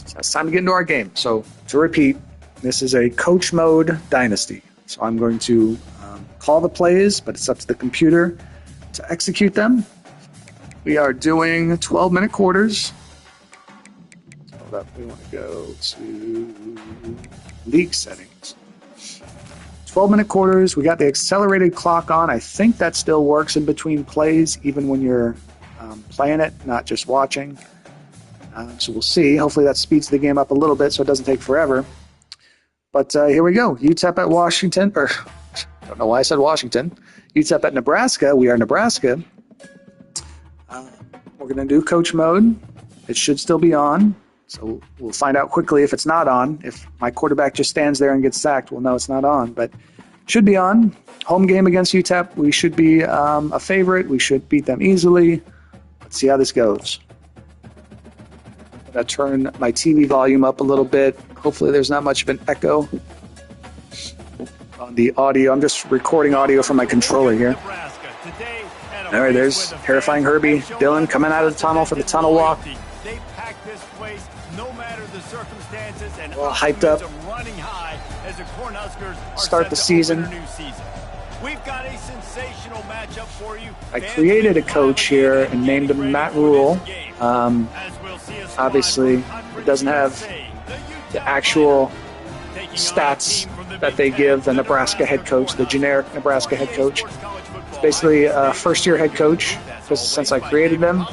So it's time to get into our game. So to repeat, this is a coach mode dynasty. So I'm going to call the plays, but it's up to the computer to execute them. We are doing 12-minute quarters. Hold up, we want to go to league settings. 12-minute quarters. We got the accelerated clock on. I think that still works in between plays, even when you're playing it, not just watching. So we'll see. Hopefully that speeds the game up a little bit so it doesn't take forever. But here we go. UTEP at Washington. I don't know why I said Washington. UTEP at Nebraska. We are Nebraska. We're going to do coach mode. It should still be on. So we'll find out quickly if it's not on. If my quarterback just stands there and gets sacked, we'll know it's not on. But it should be on. Home game against UTEP. We should be a favorite. We should beat them easily. Let's see how this goes. I'm going to turn my TV volume up a little bit. Hopefully there's not much of an echo on the audio. I'm just recording audio from my controller here. All right, there's terrifying Herbie Dillon coming out of the tunnel for the tunnel walk. Well, hyped up. Start the season. We've got a sensational matchup for you. I created a coach here and named him Matt Rule. Obviously, it doesn't have the actual stats that they give the Nebraska head coach, the generic Nebraska head coach. It's basically a first-year head coach since I created them.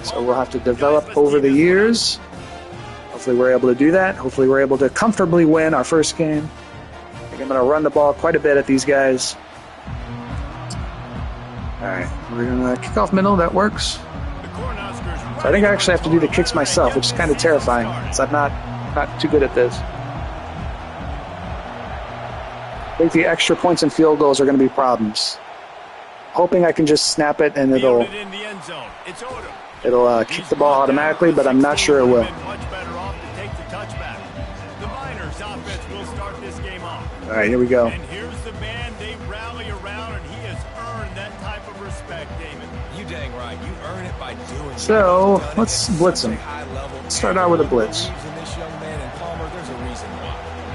So we'll have to develop over the years. Hopefully we're able to do that. Hopefully we're able to comfortably win our first game. I think I'm going to run the ball quite a bit at these guys. All right, we're going to kick off middle. That works. So I think I actually have to do the kicks myself, which is kind of terrifying because I'm not too good at this. I think the extra points and field goals are going to be problems. Hoping I can just snap it and it'll kick the ball automatically, but I'm not sure it will. All right, here we go. And here's the man they rally around, and he has earned that type of respect, David. You dang right. You earn it by doing. So let's blitz him. Let's start out with a blitz.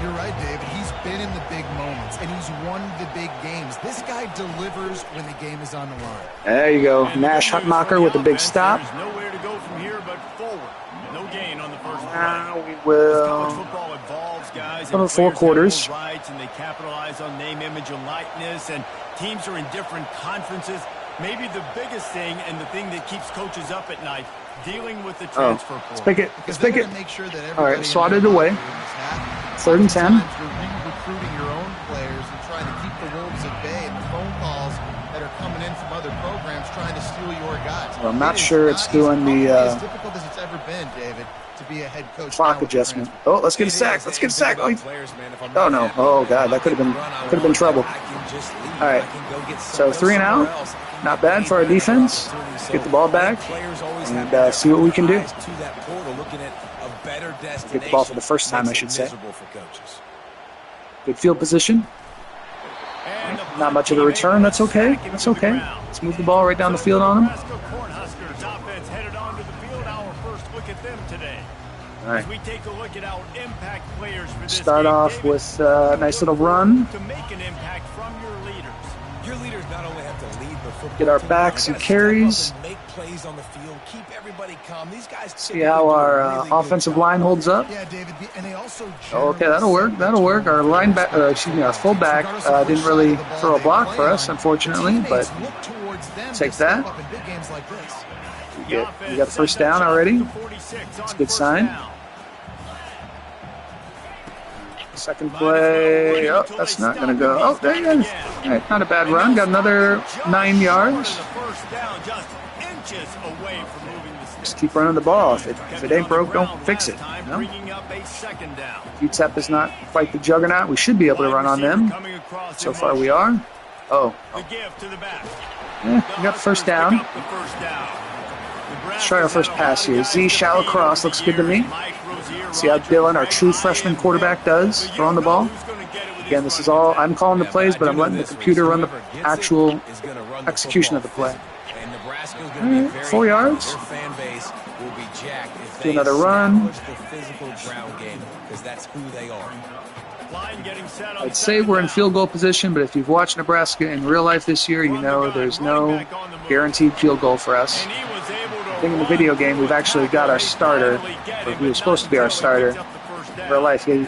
You're right, David. He's been in the big moments, and he's won the big games. This guy delivers when the game is on the line. There you go. Nash Hutmacher with a big stop. There's nowhere to go from here but forward. No gain on the first play. Now we will. Football evolves, guys. Over 4 quarters. Rights, and they capitalize on name, image, and likeness. And teams are in different conferences. Maybe the biggest thing and the thing that keeps coaches up at night, dealing with the transfer portal. Let's pick it. Let's pick it. All right, swatted away. 3rd and 10. You're recruiting your own players and trying to keep the wolves at bay, and the phone calls that are coming in from other programs trying to steal your guys. Well, I'm not sure it's doing the as difficult as it's ever been, David, to be a head coach. Clock adjustment. Oh, let's get a sack. Let's get a sack. Oh no. Oh god, that could have been trouble. All right. So 3 and out. Not bad for our defense. Get the ball back and see what we can do. Get the ball for the first time, I should say. Good field position. Not much of a return. That's okay. That's okay. Let's move the ball right down the field on them. Cornhuskers offense headed onto the field. Our first look at them today. All right. As we take a look at our impact players for this Start game, off David, with a nice little run. to make an impact from your leaders. Your leaders not only have to lead the football Get our team, backs they and gotta step up carries. and make plays on the field, keep everybody calm. These guys See how our offensive line holds up. Yeah, David, and they also Okay, that'll work. That'll work. Our our fullback didn't really throw a block for us, unfortunately, but take that. We got the first down already. That's a good sign. Second play. Oh, that's not going to go. Oh, there you go. All right, not a bad run. Got another 9 yards. Just keep running the ball. If it ain't broke, don't fix it. You know? UTEP is not quite the juggernaut. We should be able to run on them. So far we are. Oh. Yeah, we got the first down. Let's try our first pass here. Z shallow cross looks good to me. See how Dylan, our true freshman quarterback, does throwing the ball. Again, this is all I'm calling the plays, but I'm letting the computer run the actual execution of the play. All right, 4 yards. Do another run. I'd say we're in field goal position, but if you've watched Nebraska in real life this year, you know there's no guaranteed field goal for us. I think in the video game we've actually got our starter, or he was supposed to be our starter. In real life, he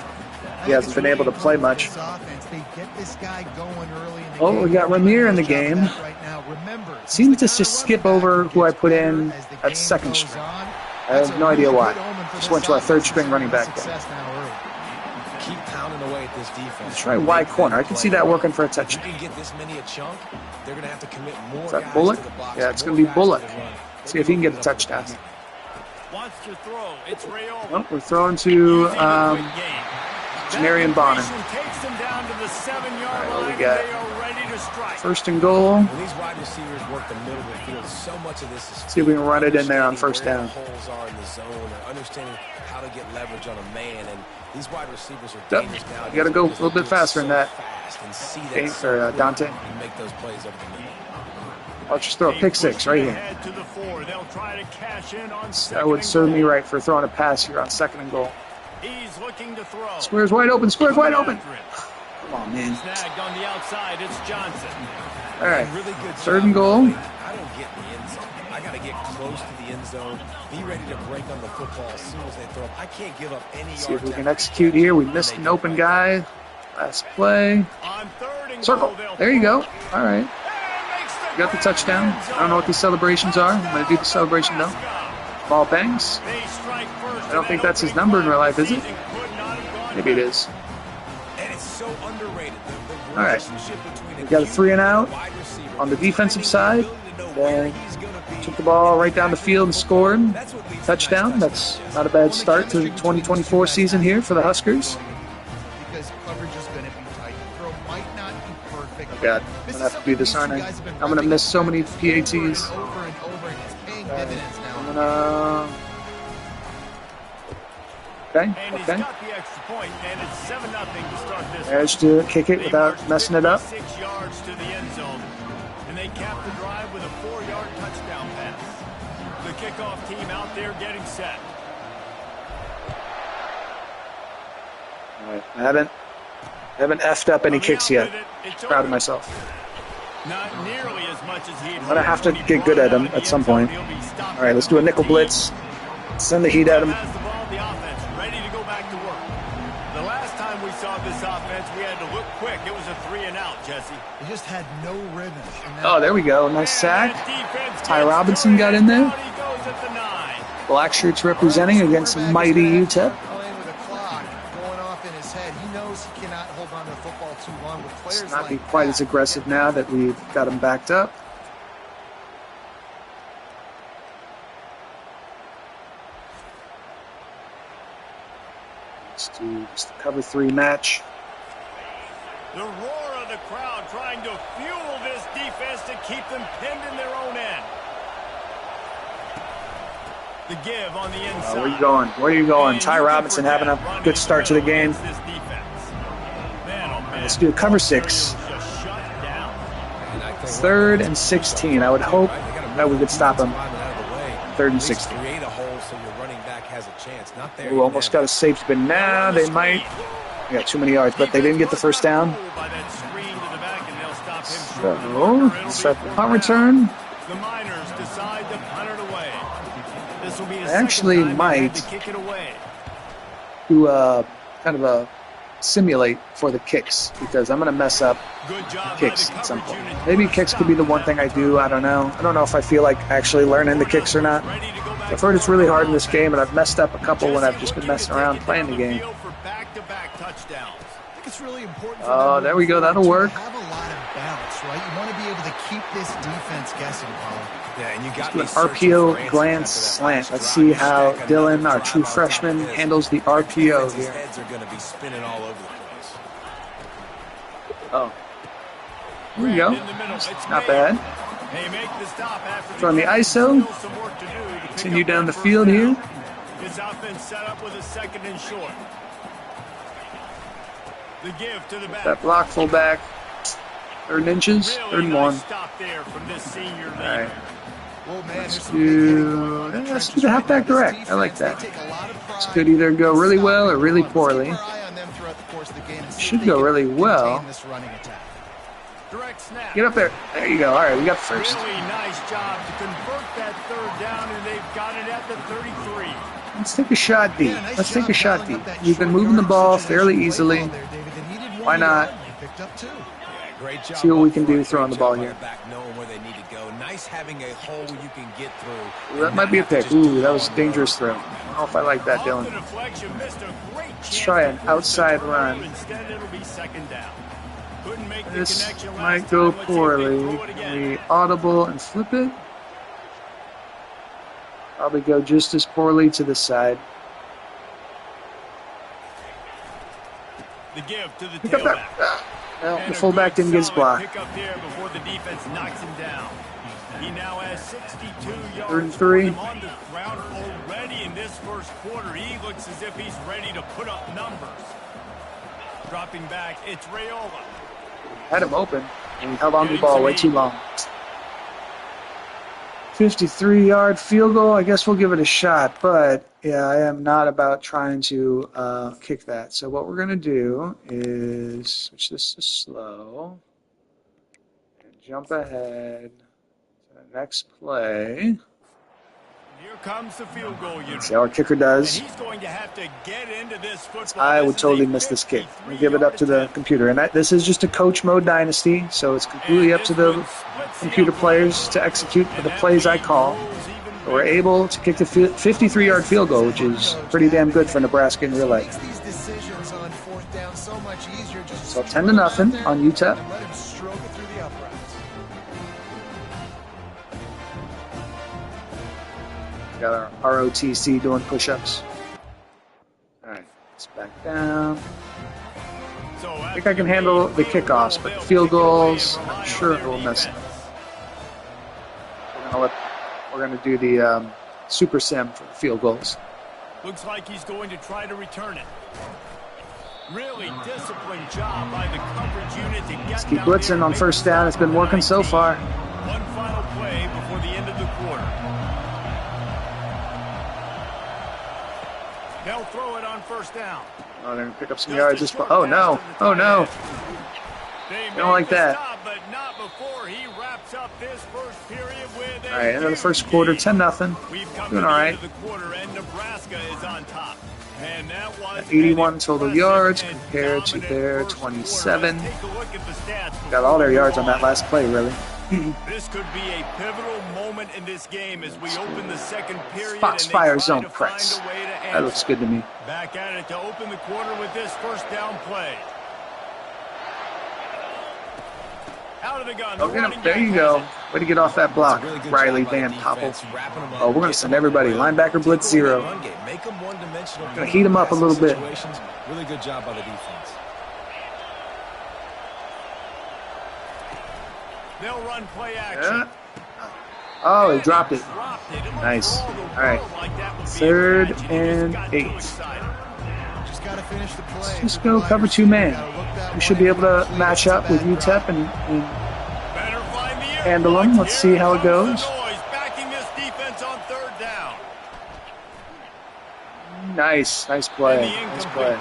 hasn't been able to play much. Oh, we got Ramir in the game. Seems to just skip over who I put in at second string. I have no idea why. Just went to our third string running back there. Let's try wide corner. I can see that working for a touchdown. Is that Bullock? Yeah, it's going to be Bullock. See if he can get a touchdown. Oh, we're throwing to Janarian Bonner. All right, what we got? First and goal. See if we can run it in there on first down. Yep. You got to go a little bit faster than that. Dante. I'll just throw a pick six right here. That would serve me right for throwing a pass here on second and goal. He's looking to throw. Square's wide open. Square's wide open. Come on, man. Snagged on the outside. It's Johnson. All right. Really good 3rd and goal. I don't get in the end zone. I got to get close to the end zone. Be ready to break on the football as soon as they throw it. I can't give up any yards. See if we can execute here. We missed an open guy. Last play. Circle. There you go. All right. We got the touchdown. I don't know what these celebrations are. I'm going to do the celebration though. Ball bangs. I don't think that's his number in real life, is it? Maybe it is. And it's so underrated. All right. We got a 3 and out on the defensive side. Then took the ball right down the field and scored. Touchdown. That's not a bad start to the 2024 season here for the Huskers. Because coverage is going to be tight. Throw might not be perfect. Oh God, I'm gonna have to do this, aren't I? I'm gonna miss so many PATs. Over and over, and it's paying dividends now. I'm gonna. Okay. And he's got the extra point, and it's 7-0 to start this. Managed to kick it without messing it up. 6 yards to the end zone, and they capped the drive with a 4-yard touchdown pass. The kickoff team out there getting set. All right. I haven't effed up any kicks yet. Proud of myself. Not nearly as much as he'd I'm gonna have to get good at them at some point. All right, let's do a nickel blitz. Send the heat at him. Ready to go back to work. The last time we saw this offense, we had to look quick. It was a 3 and out, Jesse. They just had no rhythm. Oh, there we go. Nice sack. Ty Robinson got in there. Black shirts representing against mighty UTEP. Playing with a clock going off in his head. He knows he cannot hold on to the football too long with players Let's not like be quite that. as aggressive now that we've got him backed up. Let's do just the cover 3 match. The roar of the crowd trying to fuel this defense to keep them pinned in their own end. The give on the inside. Where are you going? Where are you going? Ty Robinson having a good start to the game. Let's do a cover 6. 3rd and 16. I would hope that we could stop him. 3rd and 16. Ooh, almost got a safe spin now. They might. We got too many yards, but they didn't get the first down. So, set the punt return. The Miners decide to punt it away. This will be I actually might do kind of a simulate for the kicks because I'm going to mess up kicks at some point. Maybe kicks could be the one thing I do. I don't know. I don't know if I feel like actually learning the kicks or not. I've heard it's really hard in this game, and I've messed up a couple when I've just been messing around playing the game. Oh, there we go. That'll work. Have a lot of balance, right? You want to be able to keep this defense guessing, Paul. Yeah, and you got an RPO glance slant. Let's see how Dylan, our true freshman, handles the RPO here. Heads are going to be spinning all over the place. Oh, here we go. Not bad. From the ISO, continue down the field here. This offense set up with a 2nd and short. The give to the back. That block fullback. 3rd and inches. 3rd and 1. Stop there from this senior leader. All right. Let's do the halfback direct. I like that. This could either go really well or really poorly. Should go really well. Get up there. There you go. All right, we got the first. Really nice job to convert that 3rd down, and they've got it at the 33. Let's take a shot deep. Let's take a shot deep. We've been moving the ball fairly easily. Why not? See what we can do throwing the ball here. Ooh, that might be a pick. Ooh, that was a dangerous throw. I don't know if I like that, Dylan. Let's try an outside run. This might go poorly. Can we audible and flip it? Probably go just as poorly to the side. The give to the Pick up that. No, the fullback didn't get his block. Pick up there before the defense knocks him down. He now has 62 yards. 3rd and 3. On the ground already in this first quarter. He looks as if he's ready to put up numbers. Dropping back, it's Raiola. Had him open, and he held on to the ball way too long. 53-yard field goal. I guess we'll give it a shot, but yeah, I am not about trying to kick that. So what we're going to do is switch this to slow and jump ahead to the next play. Here comes the field goal unit. See how our kicker does. And he's going to have to get into this football. I would totally miss this kick. We'll give it up to the computer. And this is just a coach mode dynasty, so it's completely up to the computer players to execute the plays I call. But we're able to kick the 53-yard field goal, which is pretty damn good for Nebraska in real life. So 10-0 on UTEP. Got our ROTC doing push-ups. All right, let's back down. I think I can handle the kickoffs, but the field goals, I'm sure we'll mess up. We're gonna do the super sim for the field goals. Looks like he's going to try to return it. Really disciplined job by the coverage unit to get. Let's keep blitzing on first down. It's been working so far. One final play before the end of the quarter. They'll throw it on first down. Oh, they're going to pick up some yards. Oh, no. Oh, no. I don't like that. But not before he wraps up this first period with all right, end of the first quarter, 10-0. Doing all right. The quarter, and Nebraska is on top. And that was 81 total yards compared to their 27. Got all their yards on that last play, really. This could be a pivotal moment in this game as we open the second period. Foxfire zone press. That looks good to me. Back at it to open the quarter with this first down play. Out of the gun. There you go. Way to get off that block, Riley Van Poppel. Oh, we're going to send everybody. Linebacker blitz 0. Going to heat him up a little bit. Really good job by the defense. They'll run play action. Yeah. Oh, he dropped it. Nice. All right. 3rd and 8. Let's just go cover 2-man. We should be able to match up with UTEP and handle them. Let's see how it goes. Nice play. Nice play. All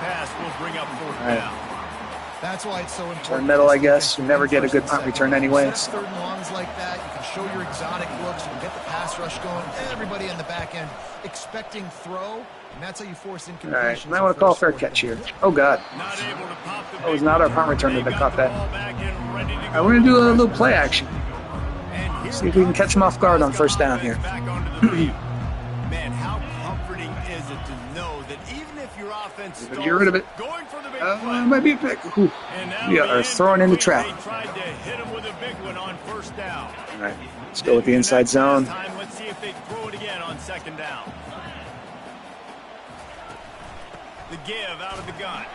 right. That's why it's so important. Turn middle, I guess. You never get a good punt return anyway. Third and longs like that, you can show your exotic looks, you can get the pass rush going. Everybody in the back end expecting throw, and that's how you force incompletions. All right, I want to call fair catch here. Oh, God. That was not our punt returner that caught that. All right, we're going to do a little play action. See if we can catch them off guard on first down here. Man, how comforting is it to know that even if your offense get rid of it. It might be a pick. Ooh. We are throwing in the trap. All right, let's go with the inside zone. Let's see if they throw it again on second down. The give out of the gun.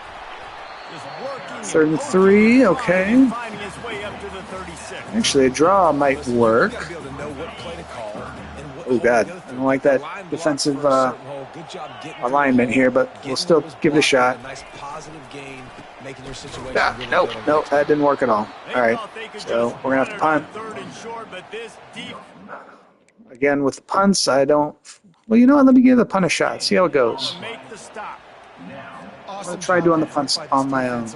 3rd and 3, okay. Actually, a draw might work. Oh, God. I don't like that defensive alignment here, but we'll still give it a shot. Nope, that didn't work at all. All right, so we're going to have to punt. Again, with the punts, I don't... Well, you know what? Let me give the punt a shot. See how it goes. I'm going to try doing the punts on my own.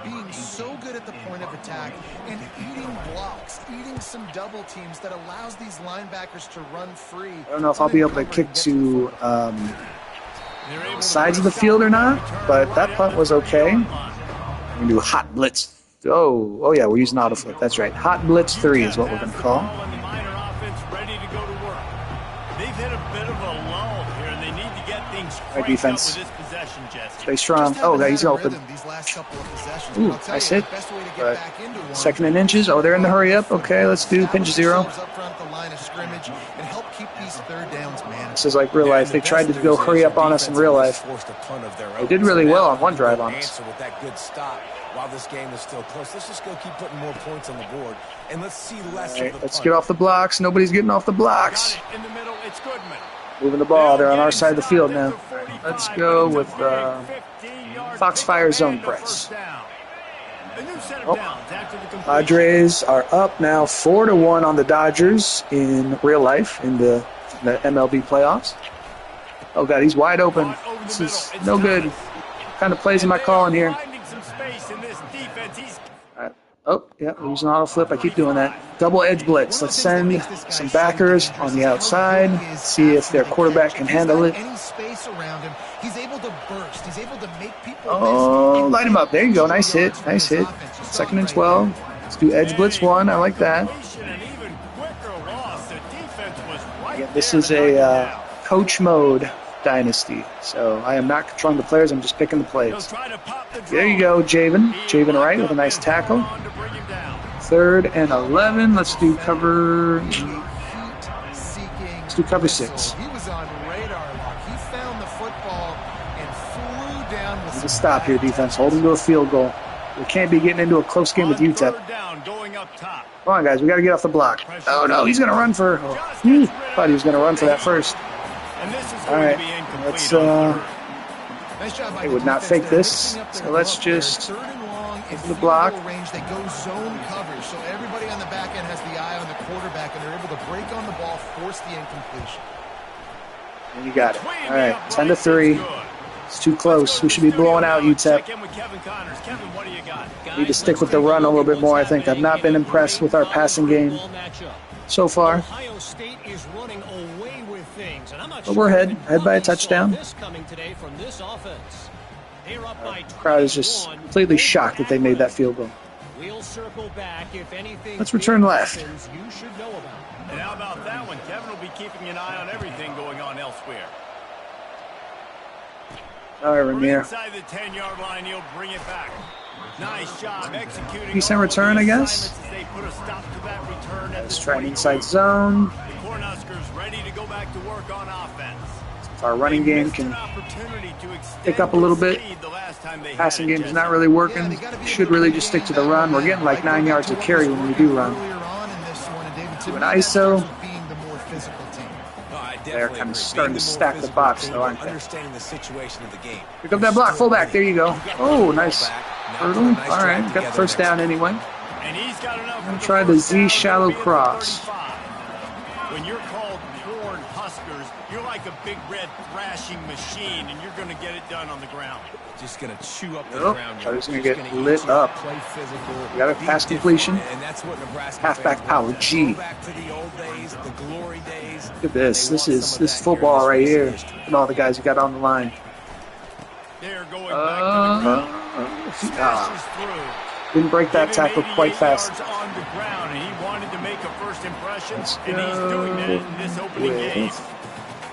Being so good at the point of attack and eating blocks, eating some double teams that allows these linebackers to run free. I don't know if I'll be able to kick to the sides of the field or not, but that punt was okay. We're going to do hot blitz. Oh yeah, we're using autoflip. That's right. Hot blitz 3 is what we're going to call. Right, defense. Stay strong. Oh, he's open. Ooh, nice hit. But 2nd and inches. Oh, they're in the hurry up. Okay, let's do pinch 0. This is like real life. They tried to go hurry up on us in real life. They did really well on one drive on us. While this game is still close, let's just go keep putting more points on the board, and let's see less of the punt. Let's get off the blocks. Nobody's getting off the blocks. In the middle, it's Goodman. Moving the ball. They're on our side of the field now. Let's go with Foxfire zone press. A new set of Oh. downs after the completion. Padres are up now 4-1 on the Dodgers in real life in the MLB playoffs. Oh, God, he's wide open. Caught over the This middle. is It's no good. Thomas. What kind of plays am I And they calling are here? finding some space in this defense. He's Oh, yeah, there's an auto flip. I keep doing that. Double edge blitz. Let's send some backers on the outside. See if their quarterback can handle it. Any space around him, he's able to burst. He's able to make people Oh, miss. light him up. There you go. Nice hit. Nice hit. 2nd and 12. Let's do edge blitz 1. I like that. an even quicker loss. The defense was right Again, this there is to knock it a down. coach mode dynasty. So I am not controlling the players. I'm just picking the He'll plays. try to pop the There you draw. go, Javen. He Javen locked right with a up nice and tackle. hung on to bring him down. 3rd and 11. Let's do cover. Heat-seeking Let's do cover missile. 6. He was on radar lock. He found the football and flew down with There's a some stop here, defense. Hold them to a field goal. We can't be getting into a close game with On UTEP. 3rd down, going up top. Come on, guys. We got to get off the block. Oh, no. He's going to run for. Oh, thought he was going to run for that first. And this is All going right. to be incomplete. Let's. on 3rd. Nice job by They the would not defense fake there, this, mixing up so their let's look there. just 3rd and long in the field block. goal range. They go zone coverage, so everybody on the back end has the eye on the quarterback, and they're able to break on the ball, force the incompletion. And you got it. Between All the right. uprights, 10-3. it's good. It's too close. We should be blowing out UTEP. Check in with Kevin Connors. Kevin, what do you got? Need to stick with the run a little bit more, I think. I've not been impressed with our passing game so far. Ohio State is running away with things, and I'm not But we're sure ahead by a anybody saw touchdown. this coming today from this offense. They're up by The crowd is just 21. completely shocked that they made that field goal. We'll circle back if anything. Let's return big left. happens, you should know about. And how about that one? Kevin will be keeping an eye on everything going on elsewhere. All right, From Ramir. inside the 10-yard line, he'll bring it back. Nice job executing. Decent all return, the I guess. assignments as they put a stop to that return at Let's the try an 20. inside zone. The Cornhuskers ready to go back to work on offense. If our running They game missed can an opportunity to extend pick up a little their bit. lead the last time they had Passing it, game is Jesse. not really working. Should really just stick to the run. We're getting like 9 yards of carry when we do run. Do an ISO. They're kind of starting to stack the box, though, aren't they? Understanding the situation of the game. Pick up that block, fullback. There you go. Oh, nice hurdle. All right, got the first down anyway. And he's got enough Gonna for the try the first Z down. shallow It'll be at the cross. 35. When you're called Cornhuskers, you're like a big red thrashing machine, and you're going to get it done on the ground. Just going to chew up the Nope. ground. Thought he was gonna Just get gonna lit eat you, up. play physical, We got a be pass different, completion. And that's what Nebraska Halfback fans power, want. G. Go back to the old days, the glory days. Look at this. They This want is some of that football in right this here. history. Look at all the guys who got on the line. They're going back to the ground. Smashes through. Didn't break that Give him tackle quite 88 fast. yards on the ground, and he wanted to make a first impression, Let's and he's doing that in this opening game. with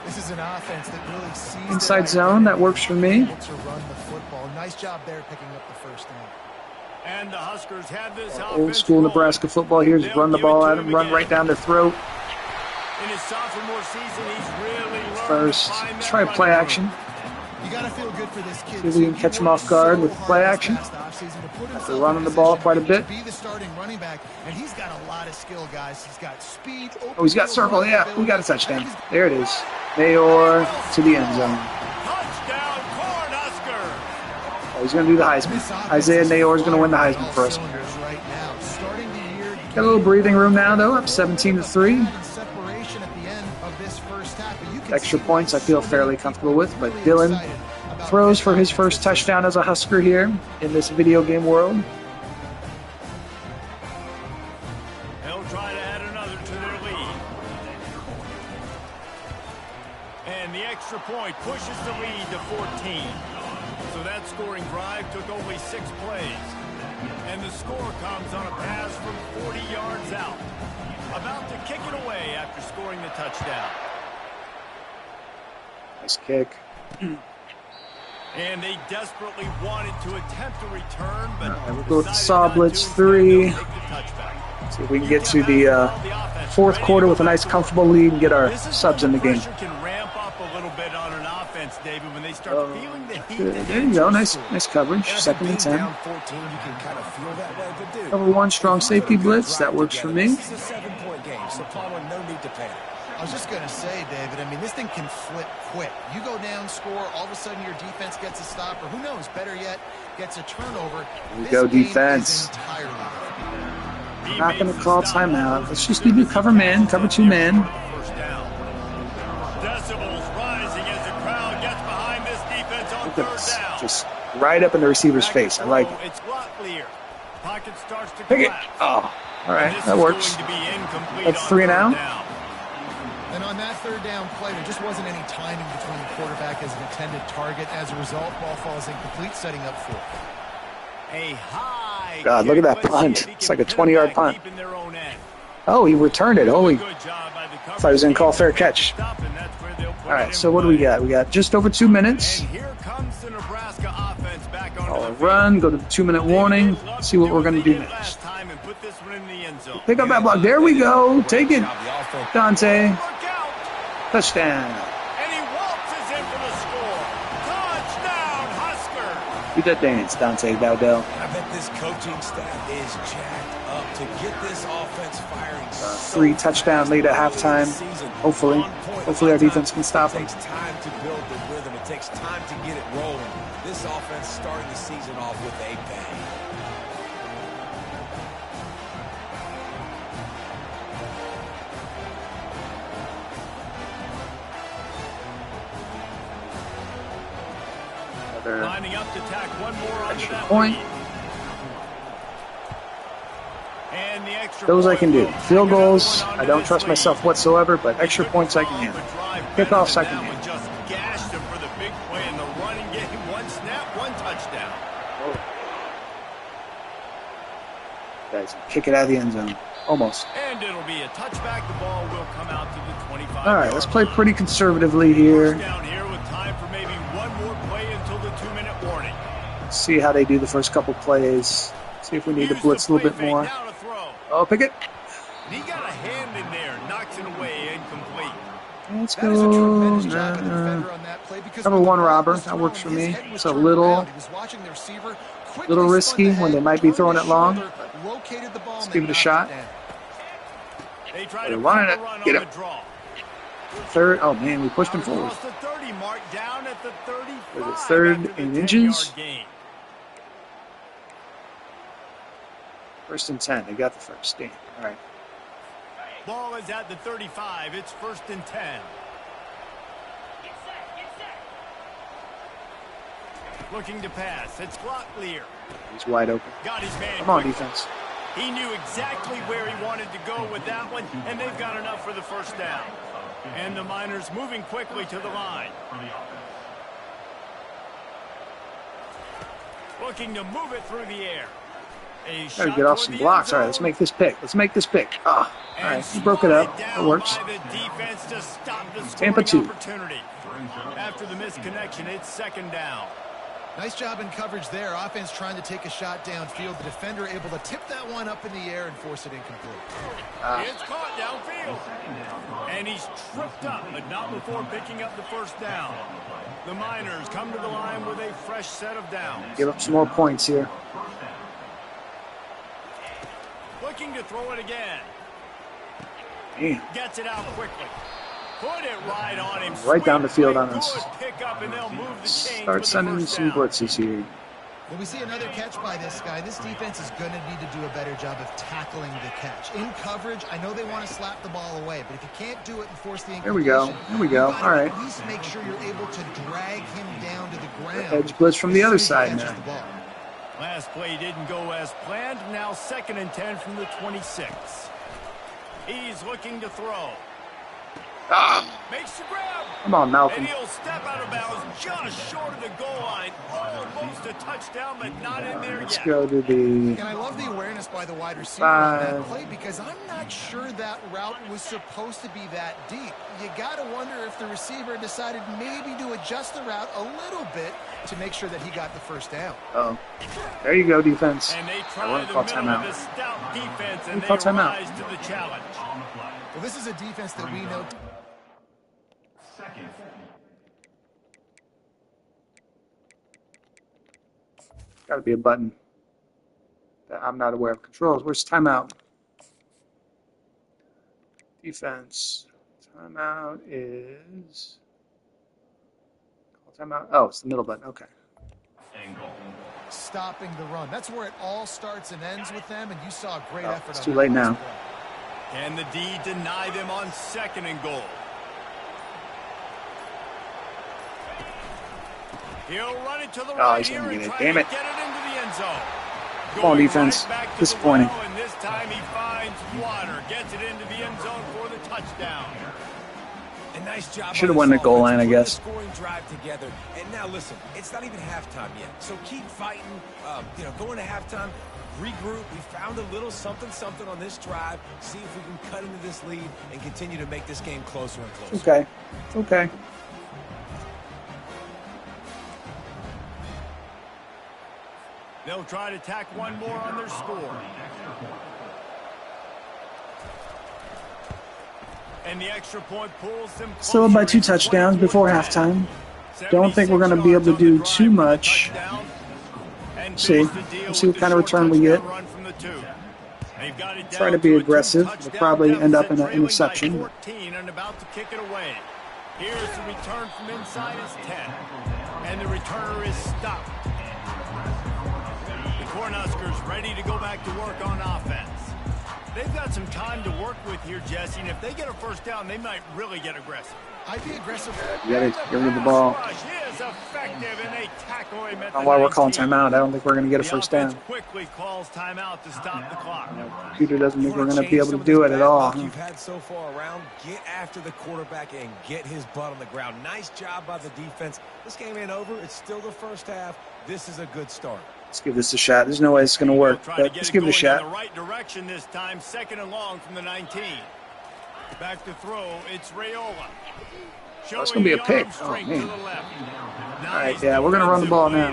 This is an offense that really sees inside their zone. That works for me. able to run the football. Nice job there picking up the first down. And the Huskers have this Old offense school rolling. Nebraska football here. Just They'll run the give it ball to at him them, run again. right down their throat. In his sophomore season, he's really learned First, to find let's that try running play room. action. You got to feel good for this kid. See if we can catch him off guard with play action. After running the ball quite a bit. Be the starting running back, and he's got a lot of skill, guys. He's got speed. Oh, he's got circle. Yeah, we got a touchdown. There it is. Mayor to the end zone. Touchdown, Cornhusker! Oh, he's going to do the Heisman. Isaiah Nayor is going to win the Heisman for us. Got a little breathing room now, though. Up 17-3. Extra points I feel fairly comfortable with, but Dylan throws for his first touchdown as a Husker here in this video game world. They'll try to add another to their lead. And the extra point pushes the lead to 14. So that scoring drive took only 6 plays. And the score comes on a pass from 40 yards out. About to kick it away after scoring the touchdown. Nice kick. And they desperately wanted to attempt a return, but All right, we'll go with the decided saw not to. blitz Instead, 3. they'll take the touchback. See if we can get to the fourth quarter with a nice comfortable lead and get our This is subs when in the game. pressure can ramp up a little bit on an offense, David, when they start feeling the heat. Good. There you go. Nice coverage. And I think 2nd and being 10. down 14, you can kind of feel that way, but dude, Cover 1, strong safety blitz. That works for me. This is a 7-point 2-point game, so Palmer, no need to panic. I was just going to say, David, I mean, this thing can flip quick. You go down, score, all of a sudden your defense gets a stop, or who knows, better yet, gets a turnover. Here we go, defense. Not going to call timeout. Let's just do cover man, cover 2 man. Decibels rising as the crowd gets behind this defense on third down. Just right up in the receiver's face. I like it. It's clear. Pocket starts to Pick it. collapse. Oh, all right, that works. That's 3 and out. And on that third down play, there just wasn't any timing between the quarterback as an intended target. As a result, ball falls incomplete, setting up 4. A high. God, look at that punt. It's like a 20-yard punt. Oh, he returned it. Holy. I thought he was going to call fair catch. All right, so what do we got? We got just over 2 minutes. And here comes the Nebraska offense back on I'll run, go to the 2-minute warning, see what we're going to do next. Pick up that block. There we go. Take it, Dante. Touchdown. And he waltzes in for the score. Touchdown, Huskers. Do that dance, Dante Dowdell. I bet this coaching staff is jacked up to get this offense firing. 3 touchdown lead at halftime. Hopefully our defense can stop them. It takes time to build the rhythm. It takes time to get it rolling. This offense starting the season off with a bang. Lining up to tack one more onto that point. lead. And the extra Those I can do. point. Field goals, I don't trust myself whatsoever, but extra points I can handle. Kickoffs I can handle. Just gashed him for the big play in the running game. 1 snap, 1 touchdown. Guys, kick it out of the end zone. Almost. And it'll be a touchback. The ball will come out to the 25. All right, let's play pretty conservatively here. First down here with time for maybe one more play until the 2-minute warning. See how they do the first couple plays. See if we need to blitz a little bit more. Oh, pick it. He got a hand in there, knocks it away, incomplete. Let's go. Number 1 robber. That works for me. It's a little risky when they might be throwing it long. Let's give it a shot. They're running it. Get him. Third. Oh, man, we pushed him forward. Was it 3rd and inches? 1st and 10. They got the first. Damn. All right. Ball is at the 35. It's 1st and 10. Looking to pass. It's clear. He's wide open. Got his man. Come on, defense. He knew exactly where he wanted to go with that one, and they've got enough for the first down. And the Miners moving quickly to the line. Looking to move it through the air. Gotta get off some blocks. All right, let's make this pick. Ah, all right, he broke it up. It works. Tampa 2. After the misconnection, it's 2nd down. Nice job in coverage there. Offense trying to take a shot downfield. The defender able to tip that one up in the air and force it incomplete. It's caught downfield. And he's tripped up, but not before picking up the first down. The Miners come to the line with a fresh set of downs. Give up some more points here. Looking to throw it again. Damn. Gets it out quickly. Put it right on him. Right down the field on us. Start sending some blitzes here. When we see another catch by this guy, this defense is going to need to do a better job of tackling the catch. In coverage, I know they want to slap the ball away, but if you can't do it and force the incompletion, Here we go. All right. At least make sure you're able to drag him down to the ground. Edge blitz from the other side now. Last play didn't go as planned. Now 2nd and 10 from the 26. He's looking to throw. Makes the grab. Come on, Malcolm. And he'll step out of bounds just short of the goal line. Almost a touchdown, but not in there yet. Let's go to the... And I love the awareness by the wide receiver on that play because I'm not sure that route was supposed to be that deep. You got to wonder if the receiver decided maybe to adjust the route a little bit to make sure that he got the first down. Oh, there you go, defense. And they I try want to the call middle timeout. of the stout defense, and they Call timeout. rise to the challenge. Well, this is a defense that we know. Got to be a button that I'm not aware of. Controls. Where's timeout? Defense. Timeout is... Timeout. Oh, it's the middle button. Okay. Stopping the run. That's where it all starts and ends with them, and you saw a great effort. It's too late now. Can the D deny them on 2nd and goal? He'll run it to the right. He's gonna here get and it. try Damn to it. get it into the end zone. Come on, defense. Right back to Disappointing. the well, and this time he finds water. Gets it into the end zone for the touchdown. A nice job. Should have won the goal line, I guess. Scoring drive together. And now listen, it's not even halftime yet. So keep fighting. Going to halftime, regroup. We found a little something on this drive. See if we can cut into this lead and continue to make this game closer and closer. Okay. Okay. They'll try to tack one more on their score. And the extra point pulls them closer. Still by 2 touchdowns before halftime. Don't think we're going to be able to do too much. See. Let's see what kind of return we get. Try to be aggressive. We'll probably end up in an interception. And about to kick it away. Here's the return from inside his 10. And the returner is stopped. The Cornhuskers ready to go back to work on offense. They've got some time to work with here, Jesse, and if they get a first down, they might really get aggressive. I'd be aggressive. You gotta get rid of the ball. Is effective, and they tackle him at Not why we're calling timeout. I don't think we're going to get a first down. Quickly calls timeout to stop the clock. Computer doesn't think we're going to be able to do it at all. You've had so far around, get after the quarterback and get his butt on the ground. Nice job by the defense. This game ain't over. It's still the first half. This is a good start. Let's give this a shot. There's no way it's going to work, but let's give it a shot. In the right direction this time, 2nd and long from the 19. Back to throw, it's Raiola. That's going to be a pick. Oh, man. All right, yeah, we're going to run the ball now.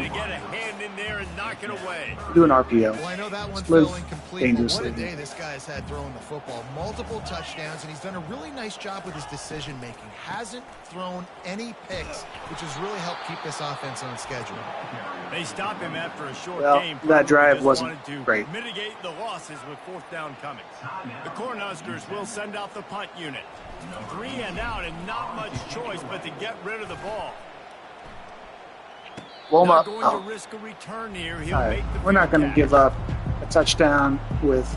Do an RPO. Well, I know that one's Live fell incomplete. dangerously. What a day this guy's had throwing the football. Multiple touchdowns, and he's done a really nice job with his decision-making. Hasn't thrown any picks, which has really helped keep this offense on schedule. They stop him after a short game. That drive wasn't great. Mitigate the losses with 4th down coming. The Cornhuskers will send out the punt unit. 3 and out, and not much choice but to get rid of the ball. Blow him up. Going to risk a return here. He'll All right. make the We're not going to give up a touchdown with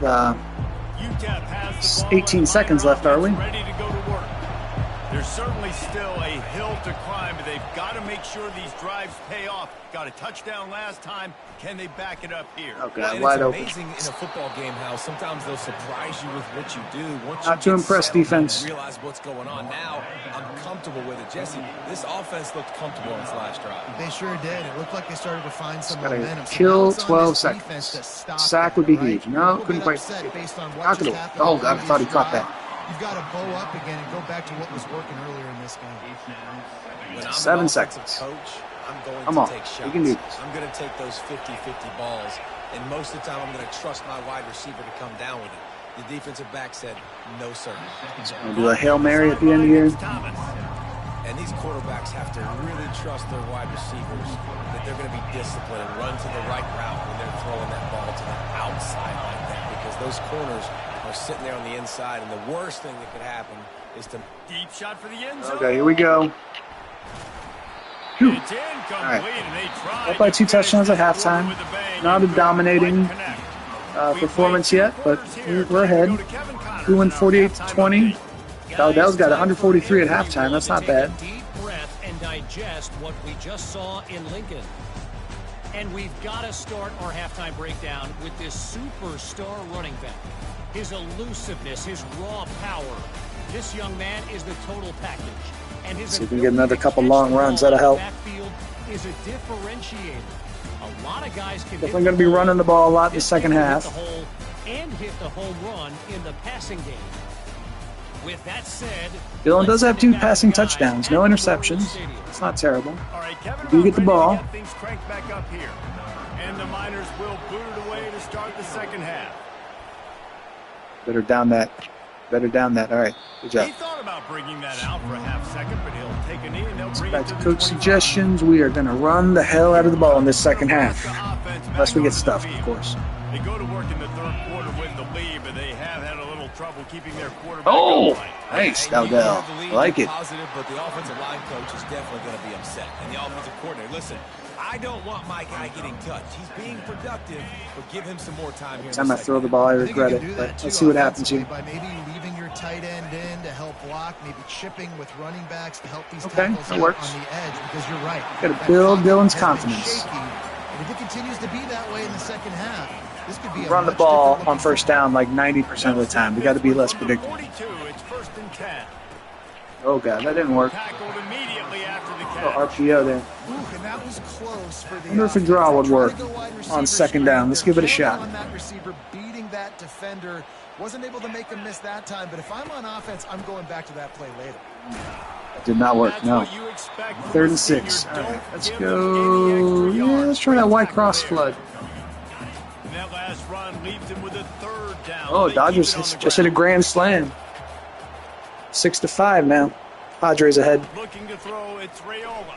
18 seconds left, are we? Ready to go to work. There's certainly still a hill to climb, but they've got to make sure these drives pay off. Got a touchdown last time. Can they back it up here? Okay, Well, wide open. It's amazing in a football game how sometimes they'll surprise you with what you do. Once Not you to get impress settled, defense. you realize what's going on. Now I'm comfortable with it. Jesse, this offense looked comfortable on its last drive. They sure did. It looked like they started to find some Gotta momentum. kill So now it's on 12 this seconds. defense to stop Sack them, would be right? huge. A No, little couldn't bit quite. upset based on what Knock just it happened over. Oh, on the God, I thought he previous caught drive. that. You've got to bow up again and go back to what was working earlier in this game. When I'm 7 an offensive seconds. Coach, I'm going Come to on. take shots. We can do this. I'm going to take those 50-50 balls, and most of the time I'm going to trust my wide receiver to come down with it. The defensive back said, no, sir. We'll do a Hail Mary at the end here. And these quarterbacks have to really trust their wide receivers that they're going to be disciplined and run to the right route when they're throwing that ball to the outside like that, because those corners are sitting there on the inside, and the worst thing that could happen is to... Deep shot for the end zone. Okay, here we go. Whew. It's incomplete, All right. and they tried Up by to 2 finish touchdowns at this quarter halftime. with a bang. Not a Couldn't dominating quite connect. performance yet, but we're ahead. We win 48-20. Dowdell's got 143 at halftime. That's not bad. Deep breath and digest what we just saw in Lincoln. And we've got to start our halftime breakdown with this superstar running back. His elusiveness, his raw power. This young man is the total package. And his See if we can get another couple long runs. That'll help. Backfield is a differentiator. A lot of guys can Definitely going to be running the ball a lot in the second half. And hit the home run in the passing game. With that said, Dillon does have 2 passing touchdowns, no interceptions. It's not terrible. All right, Kevin, Do you get the ball? get things cranked back up here. And the Miners will boot it away to start the second half. Better down that. Better down that. All right, good job. He thought about bringing that out for a half second, but he'll take a knee and they'll bring Back it to to coach the 25. suggestions. We are going to run the hell out of the ball in this second half. Unless we get stuffed, of course. They go to work in the third quarter with the lead, but they have had a little trouble keeping their quarterback Oh, upright. nice, Dowdell. I like it. Positive, but the offensive line coach is definitely going to be upset. And the offensive coordinator, listen, I don't want my guy getting touched. He's being productive, but give him some more time here. Time I throw the ball, I regret it. But let's see what happens here. By maybe leaving your tight end in to help block, maybe chipping with running backs to help these Okay, tackles that out works. on the edge, because you're right. Got to build Dylan's Has been confidence. shaky, and if it continues to be that way in the second half, this could be a Run the much ball different on looking first down like 90% of the time. We got to be less From the predictable. 42, it's 1st and 10. Oh, God, that didn't work. Tackled immediately after the Oh, catch. RPO there. Ooh, and that was close for the I wonder if a offense. draw would They tried work to go wide on receiver second down. Let's give it a screen. shot. On that receiver, beating that defender. Wasn't able to make him miss that time, but if I'm on offense, I'm going back to that play later. Did not work, That's no. what you expect from 3rd a and 6. senior. All right, Don't let's give go. him any extra Yeah, yards. let's try that white Tackle cross there. flood. And that last run leaves him with a 3rd down. Oh, They Dodgers keep it on the just hit a ground. grand slam. 6-5 now. Padres ahead. Looking to throw, it's Rayola.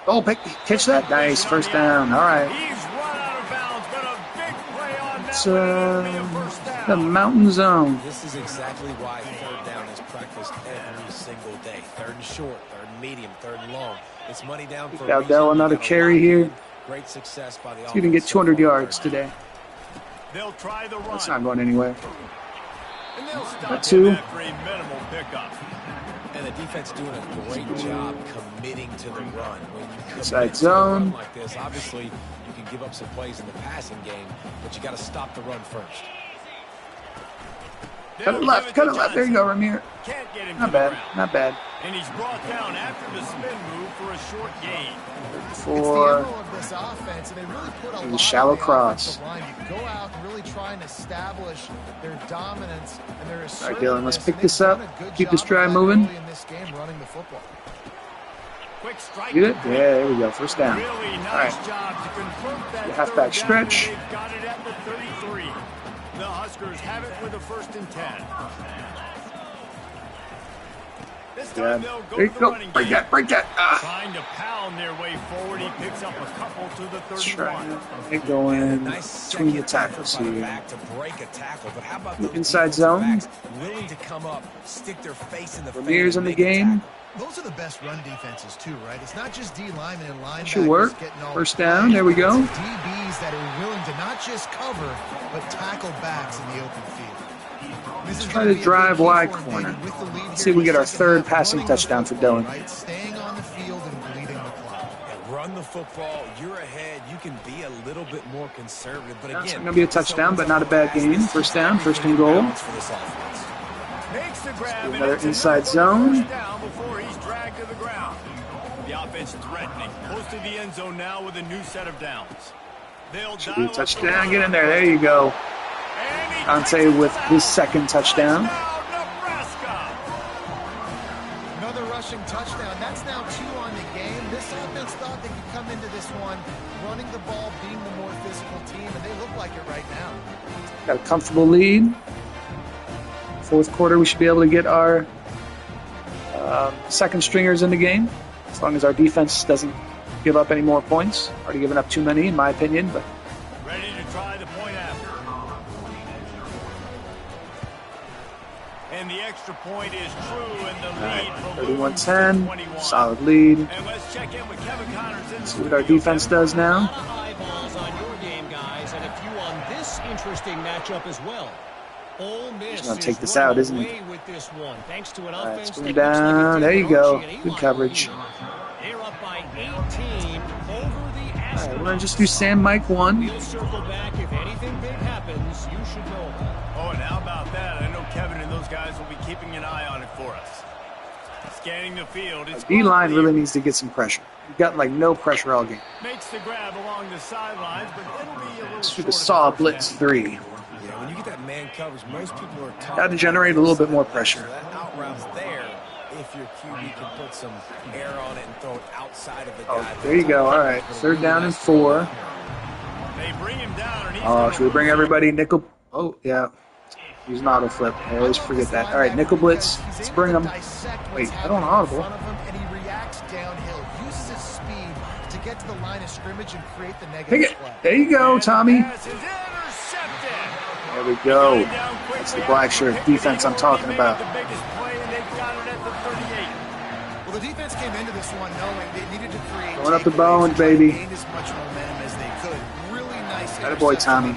Oh, catch that. Nice, first down. All right. He's run out of bounds, but a big play on that It's one, and it'll be a first down. the mountain zone. This is exactly why 3rd down is practiced every single day. 3rd and short, 3rd and medium, 3rd and long. It's money down for a Dowdell, reason. another You gotta carry lock here. in. Great success by the offense. See if we can get so 200 far on yards 3rd. today. They'll try the run. That's not going anywhere. And they'll stop Got 2. him after a minimal pickup. And the defense doing a great job committing to the run. When you commit Inside to a zone. run like this, obviously you can give up some plays in the passing game, but you got to stop the run first. Cut it left. Cut it left. There you go, Ramir. Can't get him Not to the bad. ground. Not bad. And he's brought down after the spin move for a short gain. It's the For MO of this offense, and they really put a a lot shallow on the cross. offensive line. You go out and really try and establish their dominance and their All right, Dylan, let's assertiveness, pick and this they've up. done a good Keep this job of drive that moving. early in this game, running the football. Quick strike. Get it? Yeah, there we go. First down. Really nice All right. job to convert that Halfback 3rd down, and stretch. they've got it at the 33. The Huskers have it with a 1st and 10. This Yeah. time they'll go There you to the go. running Break game. that. Break that. Ah. Trying to pound their way forward. He picks up a couple to the Let's try 31. it. Going Nice between the second tackles effort by the here. back to break a tackle, but how about those Inside defensive zone. backs willing to come up, stick their face in the Ramir's face in and the make a game. tackle. Those are the best run defenses too, right? It's not just D linemen and linebackers Should work. getting all First down. There we go. It's DBs that are willing to not just cover, but tackle backs in the open field. This is Try gonna to be a drive big key wide for him, corner. David, with the lead here See if we in get the our second 3rd half, passing running the touchdown for football, Dylan. right? Staying on the field and bleeding the clock. Yeah, run the football, you're ahead, you can be a little bit more conservative, but That's again, gonna be a touchdown, but not a bad game. First down, first and goal. For this offense. Makes the grab. and Another it's inside enough for the zone. first down before he's dragged to the ground. The offense threatening. Close to the end zone now with a new set of downs. They'll Should be a dial up the touchdown. run. Get in there. There you go. And he Dante takes it with to the his house. 2nd touchdown. Nebraska. Another rushing touchdown. That's now 2 on the game. This offense thought they could come into this one running the ball, being the more physical team, and they look like it right now. Got a comfortable lead. 4th quarter, we should be able to get our 2nd stringers in the game, as long as our defense doesn't give up any more points. Already given up too many, in my opinion, but Ready to try the point after. And the extra point is true, and the lead balloons to 31-10, 21. solid lead. And let's check in with Kevin Connors in the See what our studio. defense Kevin. does A now. lot of eyeballs on your game, guys, and a few on this interesting matchup as well. Ole Miss He's gonna take is this running out, isn't he? away with this one, thanks to an All right, offense spin that down. looks like There it you did go. Archie and Good Eli coverage. lead. They're up by 18 over the All right, we're Astronauts. gonna just do Sam Mike 1. We'll circle back. If anything big happens, you should know about it. Oh, and how about that? I know Kevin and those guys will be keeping an eye on it for us. Scanning the field. It's D-line really needs to get some pressure. We've gotten like no pressure all game. makes the grab along the sidelines, but it'll be a little Let's do short the of saw first blitz down. 3. Yeah, when you get that man coverage, most people are talking. Got to generate a little bit more pressure. So that out route's there if your QB can put some air on it and throw it outside of the Oh, guy. there you go. All right, 3rd down and 4. They bring him down, and he's Oh, gonna should we bring lose it. everybody nickel? Oh, yeah. Use an auto flip. I always forget that. All right, nickel blitz. Let's bring them. Wait, I don't audible. And he reacts downhill, uses his speed to get to the line of scrimmage and create the Pick negative it. play. There you go, And the Tommy. pass is intercepted. There we go. That's the black shirt defense I'm talking about. Well, the defense came into this one knowing they needed to create. Going up the bones, baby. Gain as much momentum as they could. Really nice. Attaboy, Tommy.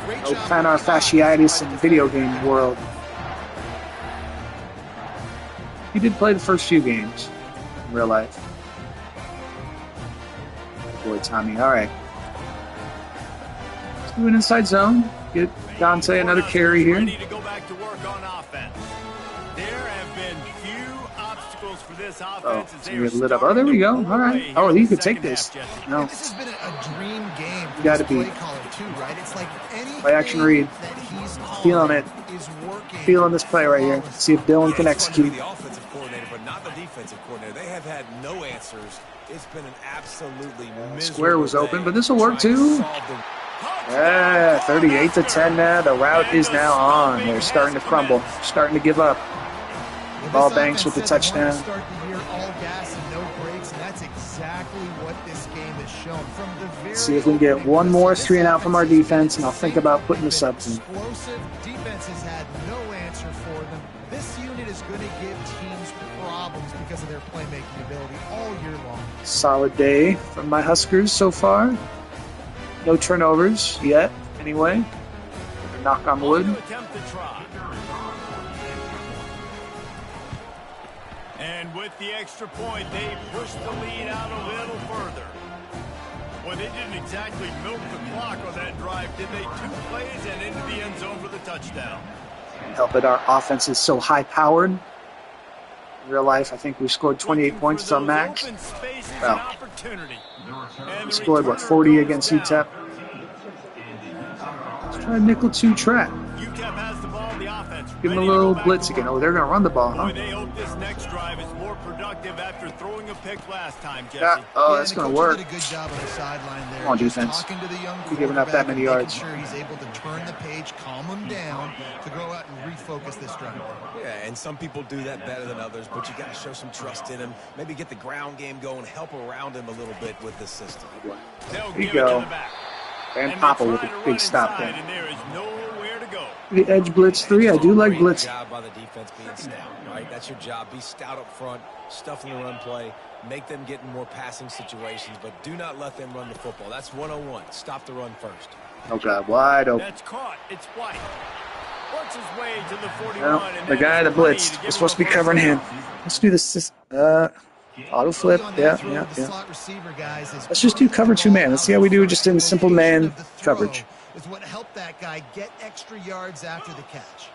No plantar fasciitis in the video game world. He did play the first few games in real life. Boy, Tommy. All right. Let's do an inside zone. Get Dante another carry here. Ready to go back to work on offense. There have been few obstacles for this offense. It's going to get lit up. Oh, there we go. All right. Oh, you could take this. No. This has been a dream game. You got to be. Right? It's like Play action read. Feeling it. Feeling this play right here. See if Dylan can execute. The offensive coordinator, but not the defensive coordinator. They have had no answers. It's been an absolutely miserable Square was open, but this will work too. Yeah, 38-10 now. The route is now on. They're starting to crumble. Starting to give up. Ball Banks with the touchdown. Start the year all gas and no breaks, and that's exactly what this game has shown. From the very See if we can get one more 3-and-out from our defense, and I'll think about putting the subs in. Explosive defense has had no answer for them. This unit is going to give teams problems because of their playmaking ability all year long. Solid day from my Huskers so far. No turnovers yet, anyway. Knock on wood. And with the extra point, they pushed the lead out a little further. Well, they didn't exactly milk the clock on that drive, did they? 2 plays and into the end zone for the touchdown. Help it, our offense is so high-powered. In real life, I think we scored 28 points on max. Well, we scored, what, 40 against UTEP? Let's try a nickel 2 trap. UTEP has the ball, the offense. Give them a little blitz again. Oh, they're going to run the ball, huh? They hope this next drive is more productive after throwing a pick last time, Jesse. Yeah. Oh, that's going to work. Did a good job on the sideline there. Come on, defense. You're giving up that many yards. Sure he's able to turn the page, calm him down to go out and refocus this drive. Yeah, and some people do that better than others, but you got to show some trust in him. Maybe get the ground game going, help around him a little bit with this system. There you go. And Papa with a big stop there. And there is nowhere to go. The edge blitz 3. I do like blitz. Job by the defense being stout, right? That's your job. Be stout up front, stuff in the run play, make them get in more passing situations, but do not let them run the football. That's 101. Stop the run first. Oh, God, wide open. That's caught. It's White. Works his way to the 41. Well, the guy that blitzed was supposed to be covering him. Let's do this. Auto flip. Yeah. Let's just do cover 2-man. Let's see how we do just in simple man coverage. Is what helped that guy get extra yards after the catch.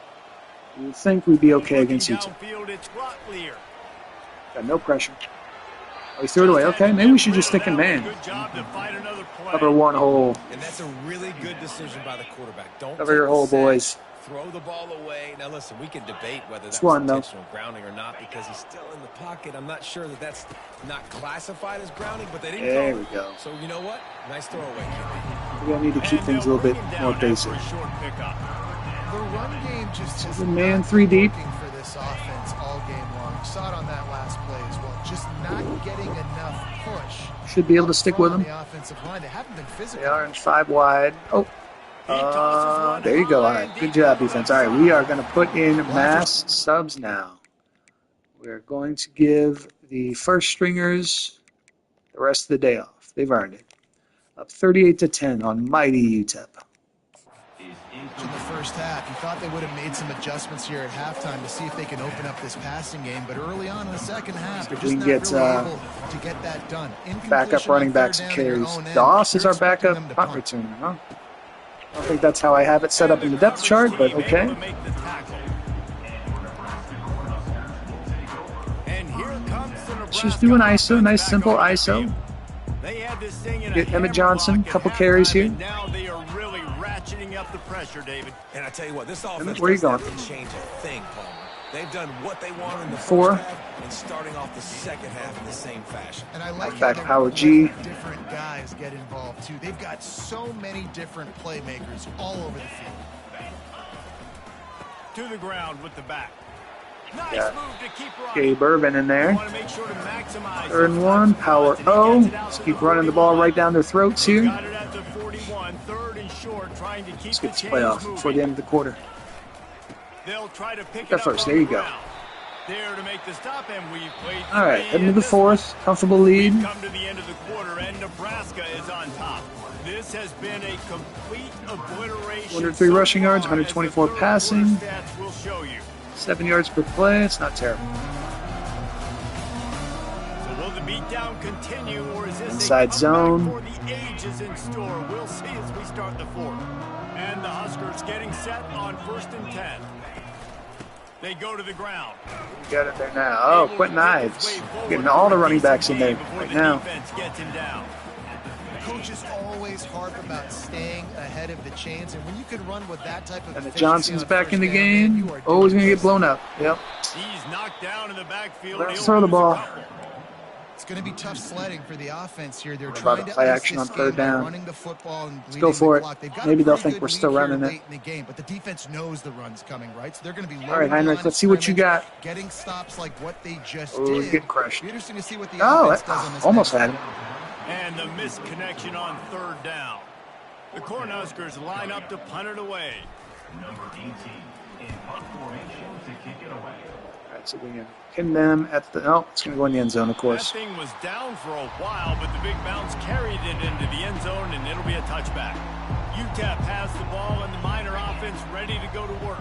You think we'd be okay against UTEP. Got no pressure. Oh, he threw it away. Okay, maybe we should just stick in man. Cover one hole. And that's a really good decision by the quarterback. Don't cover your hole, boys. Throw the ball away. Now, listen, we can debate whether that's intentional grounding or not because he's still in the pocket. I'm not sure that that's not classified as grounding, but they didn't There call we go. So, you know what? Nice throwaway. We're going to need to keep things a little bit more basic. The run game just is man 3 deep. For this offense all game long. Saw it on that last play as well. Just not getting enough push. Should be able to stick with them. The offensive line. They haven't been physical. They are in 5 wide. Oh. There you go. All right. Good job, defense. All right. We are going to put in mass subs now. We're going to give the first stringers the rest of the day off. They've earned it. Up 38-10 on mighty UTEP. In the first half, you thought they would have made some adjustments here at halftime to see if they can open up this passing game, but early on in the second half, they're just not really able to get that done. Backup running backs and carries. Doss is our backup punt returner, huh? I don't think that's how I have it set up in the depth chart, but okay. Let's just do an ISO, nice simple ISO. Get Emmett Johnson, a couple carries here. Now they are really ratcheting up the pressure, David. And I tell you what, this offense where are you going? Change a thing, Palmer. They've done what they want in the 4 first half and starting off the second half in the same fashion. And I like back power G. Different guys get involved too. They've got so many different playmakers all over the field. To the ground with the back. Got Gabe Irvin in there. 3rd and 1, power O. Let's keep running the ball right down their throats here. short, trying to keep Let's the get this chains playoff moving. before the end of the quarter. They'll try to pick That it first, up there on you the go. ground. There to make the stop, and we've played All right, three heading to in the this one. fourth. Comfortable lead. We've come to the end of the quarter, and Nebraska is on top. This has been a complete obliteration. 103 rushing yards, 124 passing. Stats will show you. 7 yards per play. It's not terrible. So will the beatdown continue, or is this Inside a zone. comeback for the ages in store? We'll see as we start the fourth. And the Huskers getting set on 1st and 10. They go to the ground. We got it there now. Oh, Quentin Ives. Getting all the running backs in there right now. Gets him down. Coaches always harp about staying ahead of the chains, and when you can run with that type of And the efficiency Johnson's on back in the first down, man, game. you are Always doing going to get just blown up. Yep. He's knocked down in the backfield. Let's He'll throw the lose a ball. couple. It's going to be tough sledding for the offense here. They're About trying to to play ice action this on game third by down. running the football and Let's go bleeding for the it. clock. They've got Maybe a they'll pretty think we're good still lead here running it. late in the game, but the defense knows the run's coming, right? So they're going to be All right, Heinrich, let's see what you got. Getting stops like what they just Oh, did. he's getting crushed. Be interesting to see what the Oh, offense does on this almost next had him. And the misconnection on 3rd down. The Cornhuskers line up to punt it away. Number 18 in punt formation to kick it away. All right, so we're going to pin them at the... Oh, it's going to go in the end zone, of That course. thing was down for a while, but the big bounce carried it into the end zone, and it'll be a touchback. UTEP has the ball, and the Miner offense ready to go to work.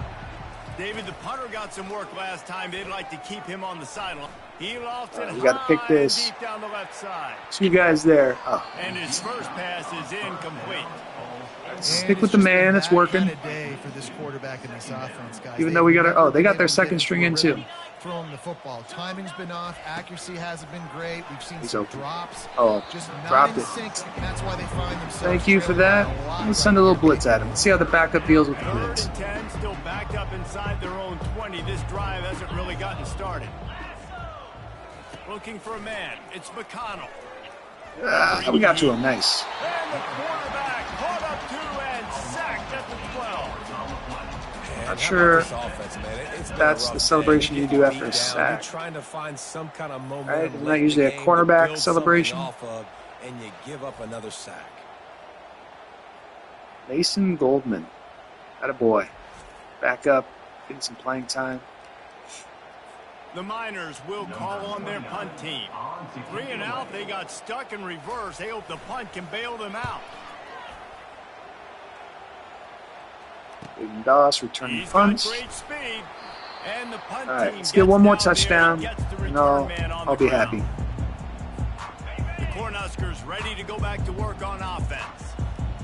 David, the punter got some work last time. They'd like to keep him on the sideline. He lost it You got to pick high this. deep down the left side. Two guys there. Oh, And his first pass is incomplete. stick with the man. It's working. Kind of day for this quarterback in this offense, guys. Even though we got they got their second string in too. Throwing the football. Timing's been off. Accuracy hasn't been great. We've seen He's some open. drops. Oh, Just dropped not in it. sync, and that's why they find themselves. Thank you for trailing that. by a lot Let's send a right little blitz at him. Let's see how the backup deals with the 3rd blitz. and 10, still backed up inside their own 20. This drive hasn't really gotten started. Looking for a man. It's McConnell. We got to him. Nice. And the quarterback caught up to and sacked at the 12. Not sure This offense, man, it's been a that's rough the day. celebration you do get after beat a down, sack. You're trying to find some kind of momentum. Right? Isn't that late in usually the a game to cornerback build celebration? something off of, and you give up another sack. Mason Goldman. Attaboy. Back up. Getting some playing time. The Miners will call on their punt team. 3 and out, they got stuck in reverse. They hope the punt can bail them out. Aiden Doss returning He's got punts. great speed. And the punt All right, team let's get one gets more down there touchdown, and gets the and return man on I'll the be ground. happy. The Cornhuskers ready to go back to work on offense.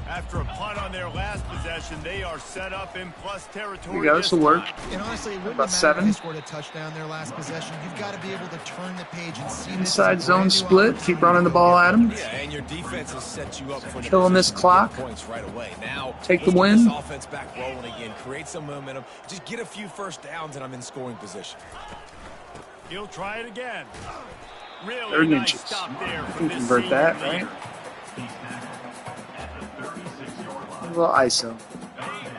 After a punt on their last possession, they are set up in plus territory. Here we go. This will work. And honestly, it wouldn't About matter if 7. they scored a touchdown their last possession. You've got to be able to turn the page and see this Inside as a zone brand new split. Keep opportunity running the to ball go at him. Yeah, and your defense has set you up for Killing this clock. points right away. Now, Take the let's get win. This offense back rolling again. Create some momentum. Just get a few first downs, and I'm in scoring position. He'll try it again. Really 3rd and nice inches. stop there You for can this convert senior that, leader. right? A little ISO.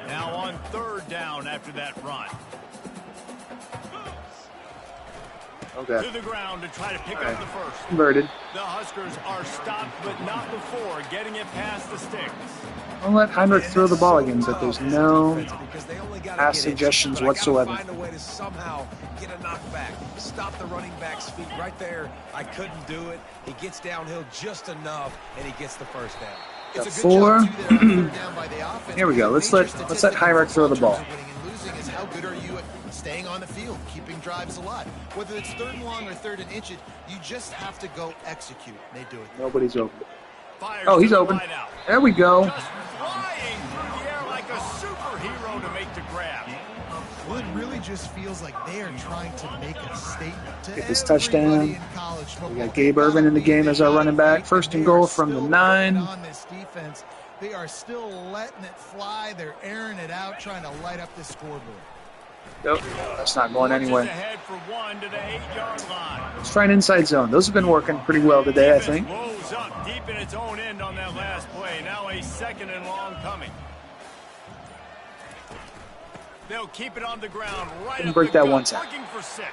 Now on 3rd down after that run. Okay. To the ground to try to pick All up right. the first. Converted. The Huskers are stopped, but not before getting it past the sticks. I'll let Heinrich throw the ball again, but there's no Because they only gotta pass get it, suggestions but I gotta whatsoever. Find a way to somehow get a knockback. Stop the running back's feet right there. I couldn't do it. He gets downhill just enough, and he gets the first down. Got It's a good 4. job, too, there on 3rd down by the offense. Here we go. Let's let Heinrich throw the ball. Winning and losing is how good are you at staying on the field, keeping drives alive. Whether it's 3rd and long or 3rd and inches, you just have to go execute. They do it. Nobody's open. Fires Oh, he's to the open. wideout. There we go. Just flying through the air like a superhero to make the grab. Well, it really just feels like they are trying to make a statement to Get this everybody touchdown. in college football. We got Gabe Irvin in the game as our running back. 1st and goal from the 9. On this defense, they are still letting it fly. They're airing it out, trying to light up the scoreboard. Nope, that's not going Launches anywhere. ahead for 1 to the 8-yard line. Let's try an inside zone. Those have been working pretty well today, I think. Rolls up deep in its own end on that last play. Now a 2nd and long coming. They'll keep it on the ground right Didn't up break the that gut, one time. looking for 6.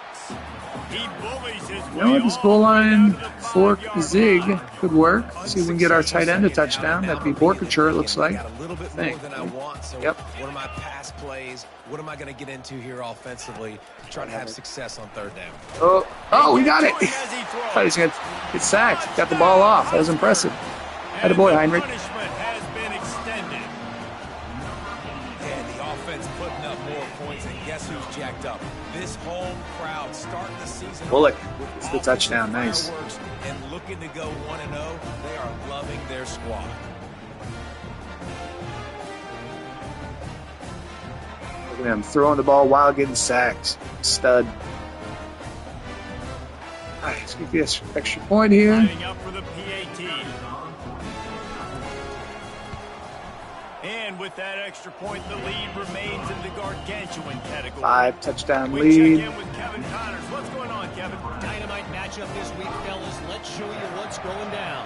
He bullies his You know what? This goal line fork zig could work. See if we can get our tight end a touchdown. That'd be Borkature, it looks like. Got a little bit more than I want. So Yep. what are my pass plays? What am I going to get into here offensively to try to have success on 3rd down? Oh, we got it. I thought he was going to get sacked. Got the ball off. That was impressive. Had a boy, Heinrich. Punishment has been extended. And the offense putting up more points, and guess who's jacked up? This home crowd starting the season. Bullock gets the touchdown. Nice. And looking to go 1-0. They are loving their squad. Look at him throwing the ball while getting sacked. Stud. All right, let's get this extra point here. Lining up for the PAT. And with that extra point, the lead remains in the gargantuan category. 5 touchdown We lead. check in with Kevin Connors. What's going on, Kevin? Dynamite matchup this week, fellas. Let's show you what's going down.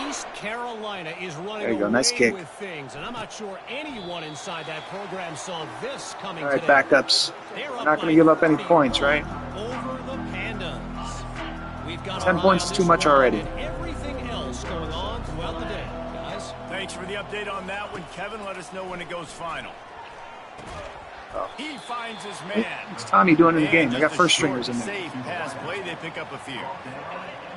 East Carolina is running There you go, away nice kick. with things, and I'm not sure anyone inside that program saw this coming All right, today. backups. They're We're up not going by to give up any 30 points, right? Over the Pandas. We've got 10 our points eye is on too this much one already. and everything else going on throughout the day, guys. Thanks for the update on that one, Kevin. Let us know when it goes final. He finds his man. What's Tommy doing in the game? And I got just a first stringers short, in there. safe pass play. They pick up a few.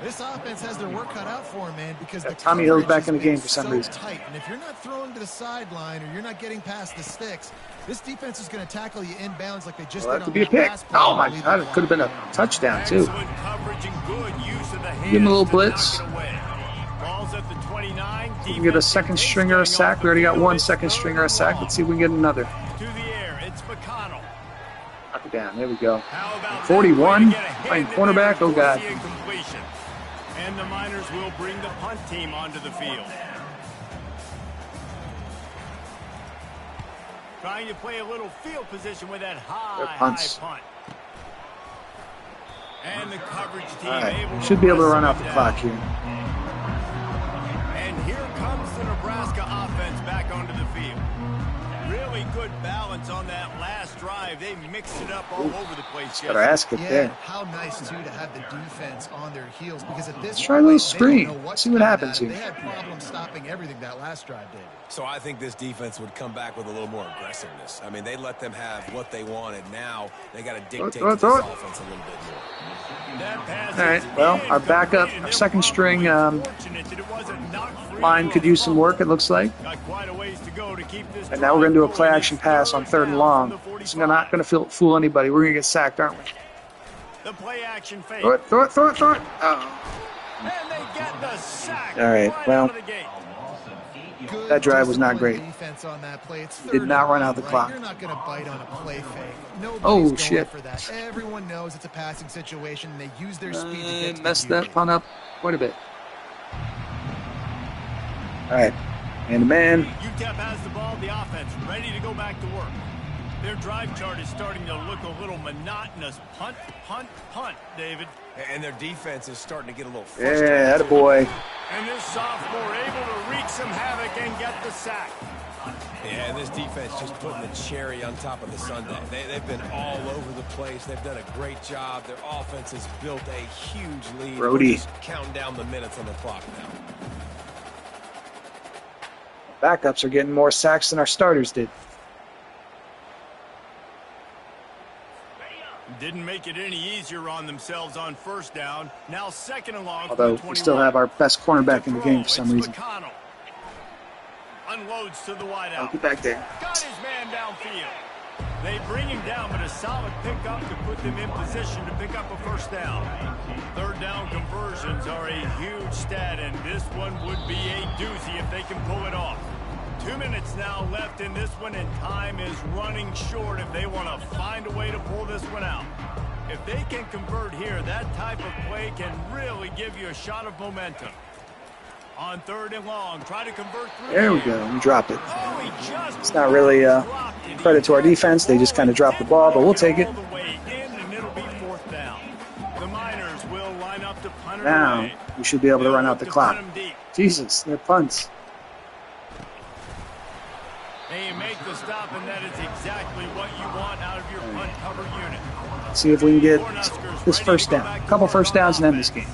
This offense has their work cut out for them, man, because the Tommy Hill's coverage back in the has been game for some so reason. tight. And if you're not throwing to the sideline or you're not getting past the sticks, this defense is going to tackle you inbounds like they just Well, did that on could be a that pick. last play. Oh my God, it could have been a touchdown too. Excellent coverage and good use of the hands. Give him a little to blitz. knock it away. Ball's at the 29. We can get a second stringer a sack. We already got one second stringer a sack. Let's see if we can get another. To the air, it's McConnell. Knock it down. There we go. How about 41, that? Way to get a hand playing in cornerback. there Oh, God. to force the incompletion. And the Miners will bring the punt team onto the field. Trying to play a little field position with that high punts. punt. And the coverage team All right, able we to should be able to press run him out the down. clock here. And here comes the Nebraska offense back onto the field. Really good balance on that last drive. They mixed it up all over the place. Got our ass kicked Yeah, there. how nice, too, to have the defense on their heels, because at this Let's try a little point, screen. they don't know what's See what coming happens at them. here. They had problems stopping everything that last drive did. So I think this defense would come back with a little more aggressiveness. I mean, they let them have what they wanted. Now they got to dictate Throw it, to throw this it. offense a little bit more. That pass All right, is well, our backup, incomplete, our and second it string was fortunate that it wasn't knocked free line for could a use some fumble. work, it looks like. Got quite a ways to go to keep this And now we're going to do a drive play going. action It's pass on 3rd and down long. from the It's not 45. going to fool anybody. We're going to get sacked, aren't we? The play action fake. Throw it, throw it, throw it, throw it. Oh. And they get the sack. All right, well, out of the gate. Good That drive was not disciplined great. Defense on that play. It's Did not run out the right? clock. You're not going to bite on a play fake. Nobody's Oh, going shit. for that. Everyone knows it's a passing situation, and they use their speed to get to Messed the that punt up quite a bit. All right, and the man. UTEP has the ball, the offense ready to go back to work. Their drive chart is starting to look a little monotonous. Punt, punt, punt, David. And their defense is starting to get a little Yeah, frustrated. attaboy. And this sophomore able to wreak some havoc and get the sack. Yeah, and this defense just putting the cherry on top of the sundae. They've been all over the place. They've done a great job. Their offense has built a huge lead. Brody. We're just counting down the minutes on the clock now. Backups are getting more sacks than our starters did. Didn't make it any easier on themselves on first down. Now 2nd and long. Although we still have our best cornerback in the game for some It's reason. McConnell. Unloads to the Oh, wideout. get back there. Got his man downfield. They bring him down, but a solid pickup to put them in position to pick up a first down. 3rd down conversions are a huge stat, and this one would be a doozy if they can pull it off. 2 minutes now left in this one, and time is running short if they want to find a way to pull this one out. If they can convert here, that type of play can really give you a shot of momentum. On 3rd and long, try to convert through. There we here. go. We dropped it. Oh, he just It's not really dropped it. credit to our defense. They just kind of dropped the ball, but we'll take it. All the way in, and it'll be 4th down. The Miners will line up to punt it Now away. we should be able to They'll run out look the to clock. punt 'em deep. Jesus, they're punts. And you make the stop, and that is exactly what you want out of your punt cover unit. See if we can get this first down. A couple first downs and end this game.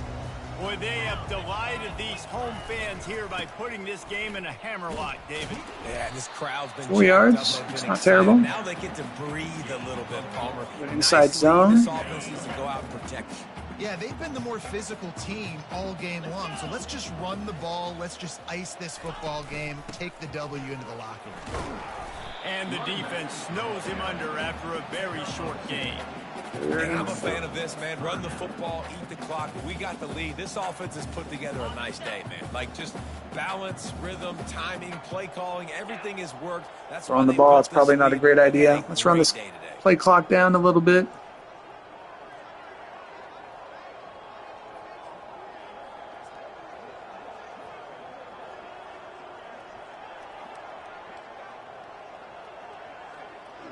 Boy, they have delighted these home fans here by putting this game in a hammerlock, David. Yeah, this crowd's been 4 yards. It's not terrible. Now they get to breathe a little bit, Palmer. Inside zone. This offense needs to go out and protect. Yeah, they've been the more physical team all game long. So let's just run the ball. Let's just ice this football game. Take the W into the locker room. And the defense snows him under after a very short game. And I'm a fan of this, man. Run the football, eat the clock. We got the lead. This offense has put together a nice day, man. Like, just balance, rhythm, timing, play calling, everything has worked. That's Throwing the ball, it's probably not a great idea. Let's run this play clock down a little bit.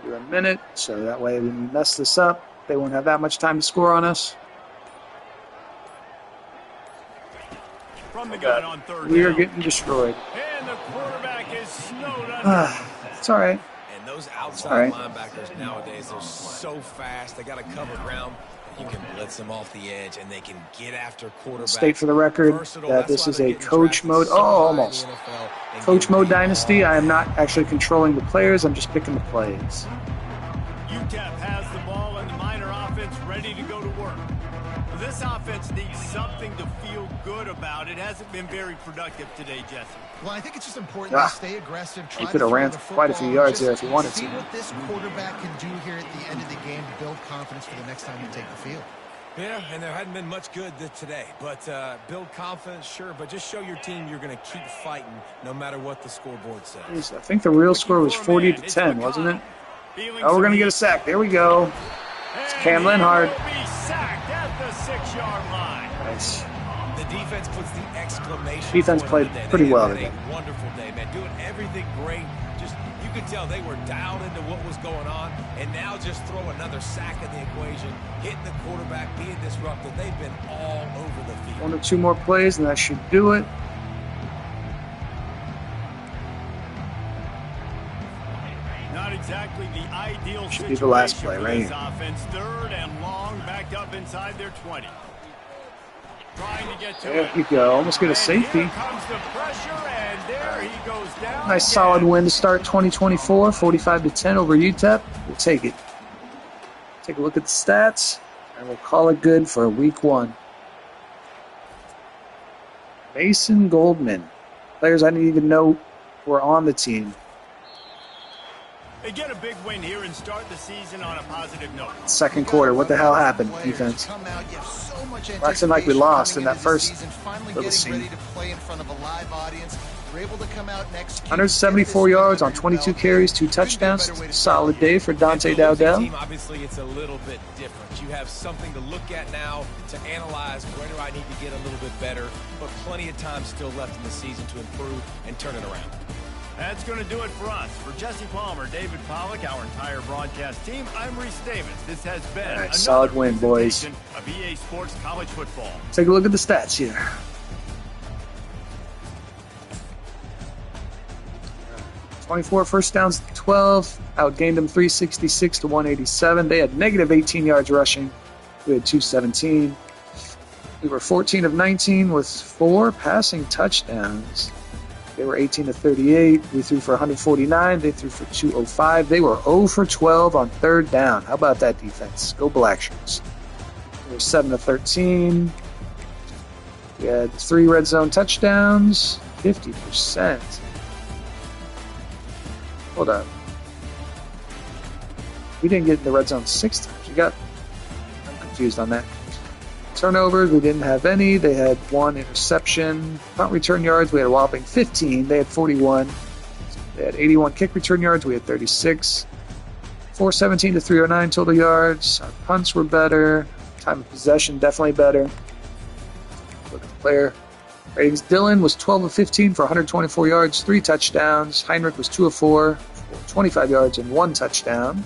Do a minute, so that way when we mess this up, they won't have that much time to score on us. From the gun on third We are down. getting destroyed. And the quarterback is snowed under. It's all right. And those outside linebackers nowadays, they're so fast. They got to cover ground. You can blitz them off the edge, and they can get after quarterback. State for the record that this is a coach mode. Oh, almost. Coach mode dynasty. I am not actually controlling the players. I'm just picking the plays. UTEP has the ball and the Minor offense ready to go to work. This offense needs something to feel good about. It hasn't been very productive today, Jesse. Well, I think it's just important to stay aggressive. He could have ran quite a few yards there if he wanted to. See what this quarterback can do here at the end of the game to build confidence for the next time you take the field. Yeah, and there hadn't been much good today. But build confidence, sure. But just show your team you're going to keep fighting no matter what the scoreboard says. I think the real score was 40-10, wasn't it? Oh, we're going to get a sack. There we go. It's Cam Lenhard. Sacked at the 6-yard line. Nice. The defense puts the exclamation. Defense played pretty well today. A wonderful day, man. Doing everything great. Just you could tell they were dialed into what was going on, and now just throw another sack in the equation, hitting the quarterback, being disruptive. They've been all over the field. 1 or 2 more plays, and that should do it. Not exactly the ideal Should be the last situation play, for right? this offense. Third and long, backed up inside their 20. Trying to get to There it. you go. Almost get a And safety. here comes the pressure, and there he goes down. Nice again. solid win to start 2024, 45-10 over UTEP. We'll take it. Take a look at the stats, and we'll call it good for week 1. Mason Goldman. Players I didn't even know were on the team. They get a big win here and start the season on a positive note. Second quarter, what the hell happened, defense? We're acting like we lost in that first little scene. 174 yards on 22 carries, 2 touchdowns. Solid day for Dante Dowdell. Obviously, it's a little bit different. You have something to look at now to analyze where do I need to get a little bit better, but plenty of time still left in the season to improve and turn it around. That's going to do it for us. For Jesse Palmer, David Pollack, our entire broadcast team, I'm Reese Davis. This has been another solid win, boys. presentation of EA Sports College Football. Take a look at the stats here. 24 first downs to 12. Outgained them 366 to 187. They had negative 18 yards rushing. We had 217. We were 14 of 19 with 4 passing touchdowns. They were 18 to 38. We threw for 149. They threw for 205. They were 0 for 12 on third down. How about that defense? Go Blackshirts. We were 7 to 13. We had 3 red zone touchdowns. 50%. Hold up. We didn't get in the red zone 6 times. I'm confused on that. Turnovers, we didn't have any. They had 1 interception. Punt return yards, we had a whopping 15. They had 41. They had 81 kick return yards. We had 36. 417 to 309 total yards. Our punts were better. Time of possession, definitely better. Look at the player ratings. Dylan was 12 of 15 for 124 yards, 3 touchdowns. Heinrich was 2 of 4 for 25 yards and 1 touchdown.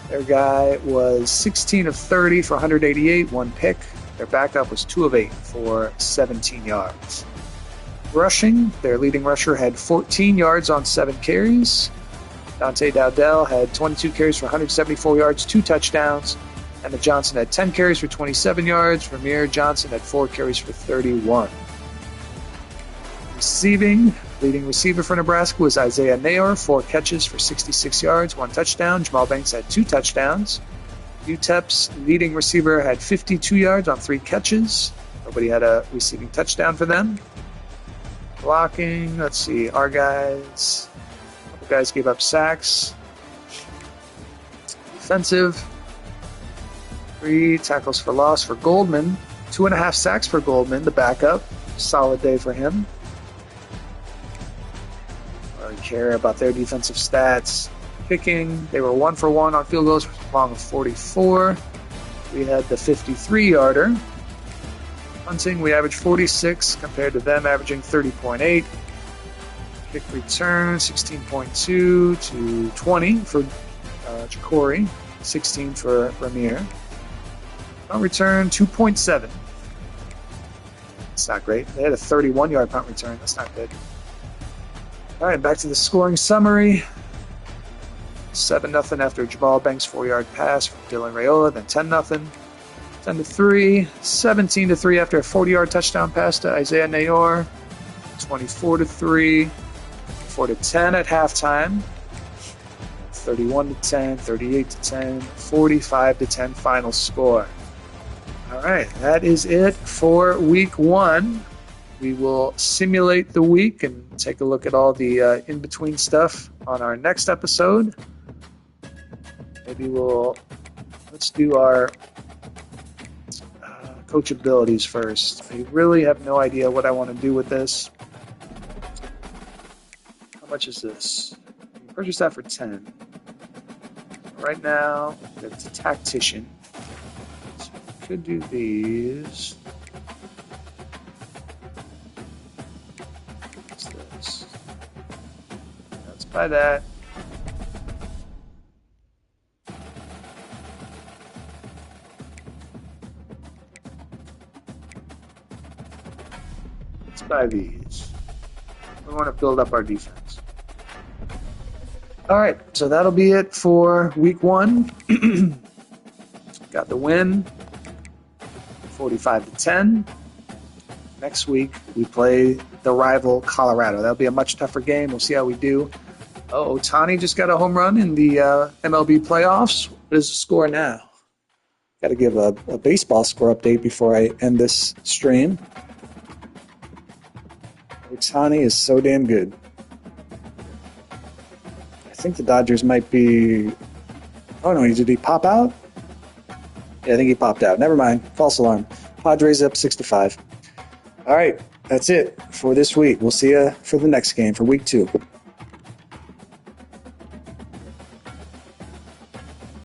Their guy was 16 of 30 for 188, 1 pick. Their backup was 2 of 8 for 17 yards. rushing. Their leading rusher had 14 yards on 7 carries. Dante Dowdell had 22 carries for 174 yards, 2 touchdowns. Emmett Johnson had 10 carries for 27 yards. Ramir Johnson had 4 carries for 31. Receiving, leading receiver for Nebraska was Isaiah Nayor, 4 catches for 66 yards, 1 touchdown. Jamal Banks had 2 touchdowns. UTEP's leading receiver had 52 yards on 3 catches. Nobody had a receiving touchdown for them. Blocking, let's see, our guys. A couple guys gave up sacks. Defensive, 3 tackles for loss for Goldman. 2.5 sacks for Goldman, the backup. Solid day for him. I don't care about their defensive stats. Kicking, they were 1 for 1 on field goals, long of 44. We had the 53-yarder. Punting, we averaged 46 compared to them averaging 30.8. Kick return, 16.2 to 20 for Ja'Cory, 16 for Ramir. Punt return, 2.7. That's not great. They had a 31-yard punt return. That's not good. All right, back to the scoring summary. 7-0 after Jamal Banks' 4-yard pass from Dylan Raiola, then 10-0. 10-3, 17-3 after a 40-yard touchdown pass to Isaiah Nayor. 24-3, 4-10 at halftime. 31-10, 38-10, 45-10 final score. All right, that is it for week 1. We will simulate the week and take a look at all the in-between stuff on our next episode. Maybe let's do our coach abilities first. I really have no idea what I want to do with this. How much is this? You purchased that for 10. Right now, it's a tactician. So we could do these. What's this? Let's buy that. By these. We want to build up our defense. All right, so that'll be it for week 1. Got the win, 45-10. Next week we play the rival Colorado. That'll be a much tougher game. We'll see how we do. Oh, Ohtani just got a home run in the MLB playoffs. What is the score now? Got to give a baseball score update before I end this stream. Ohtani is so damn good. I think the Dodgers might be... Oh, no, did he pop out? Yeah, I think he popped out. Never mind. False alarm. Padres up 6-5. All right, that's it for this week. We'll see you for the next game for week 2.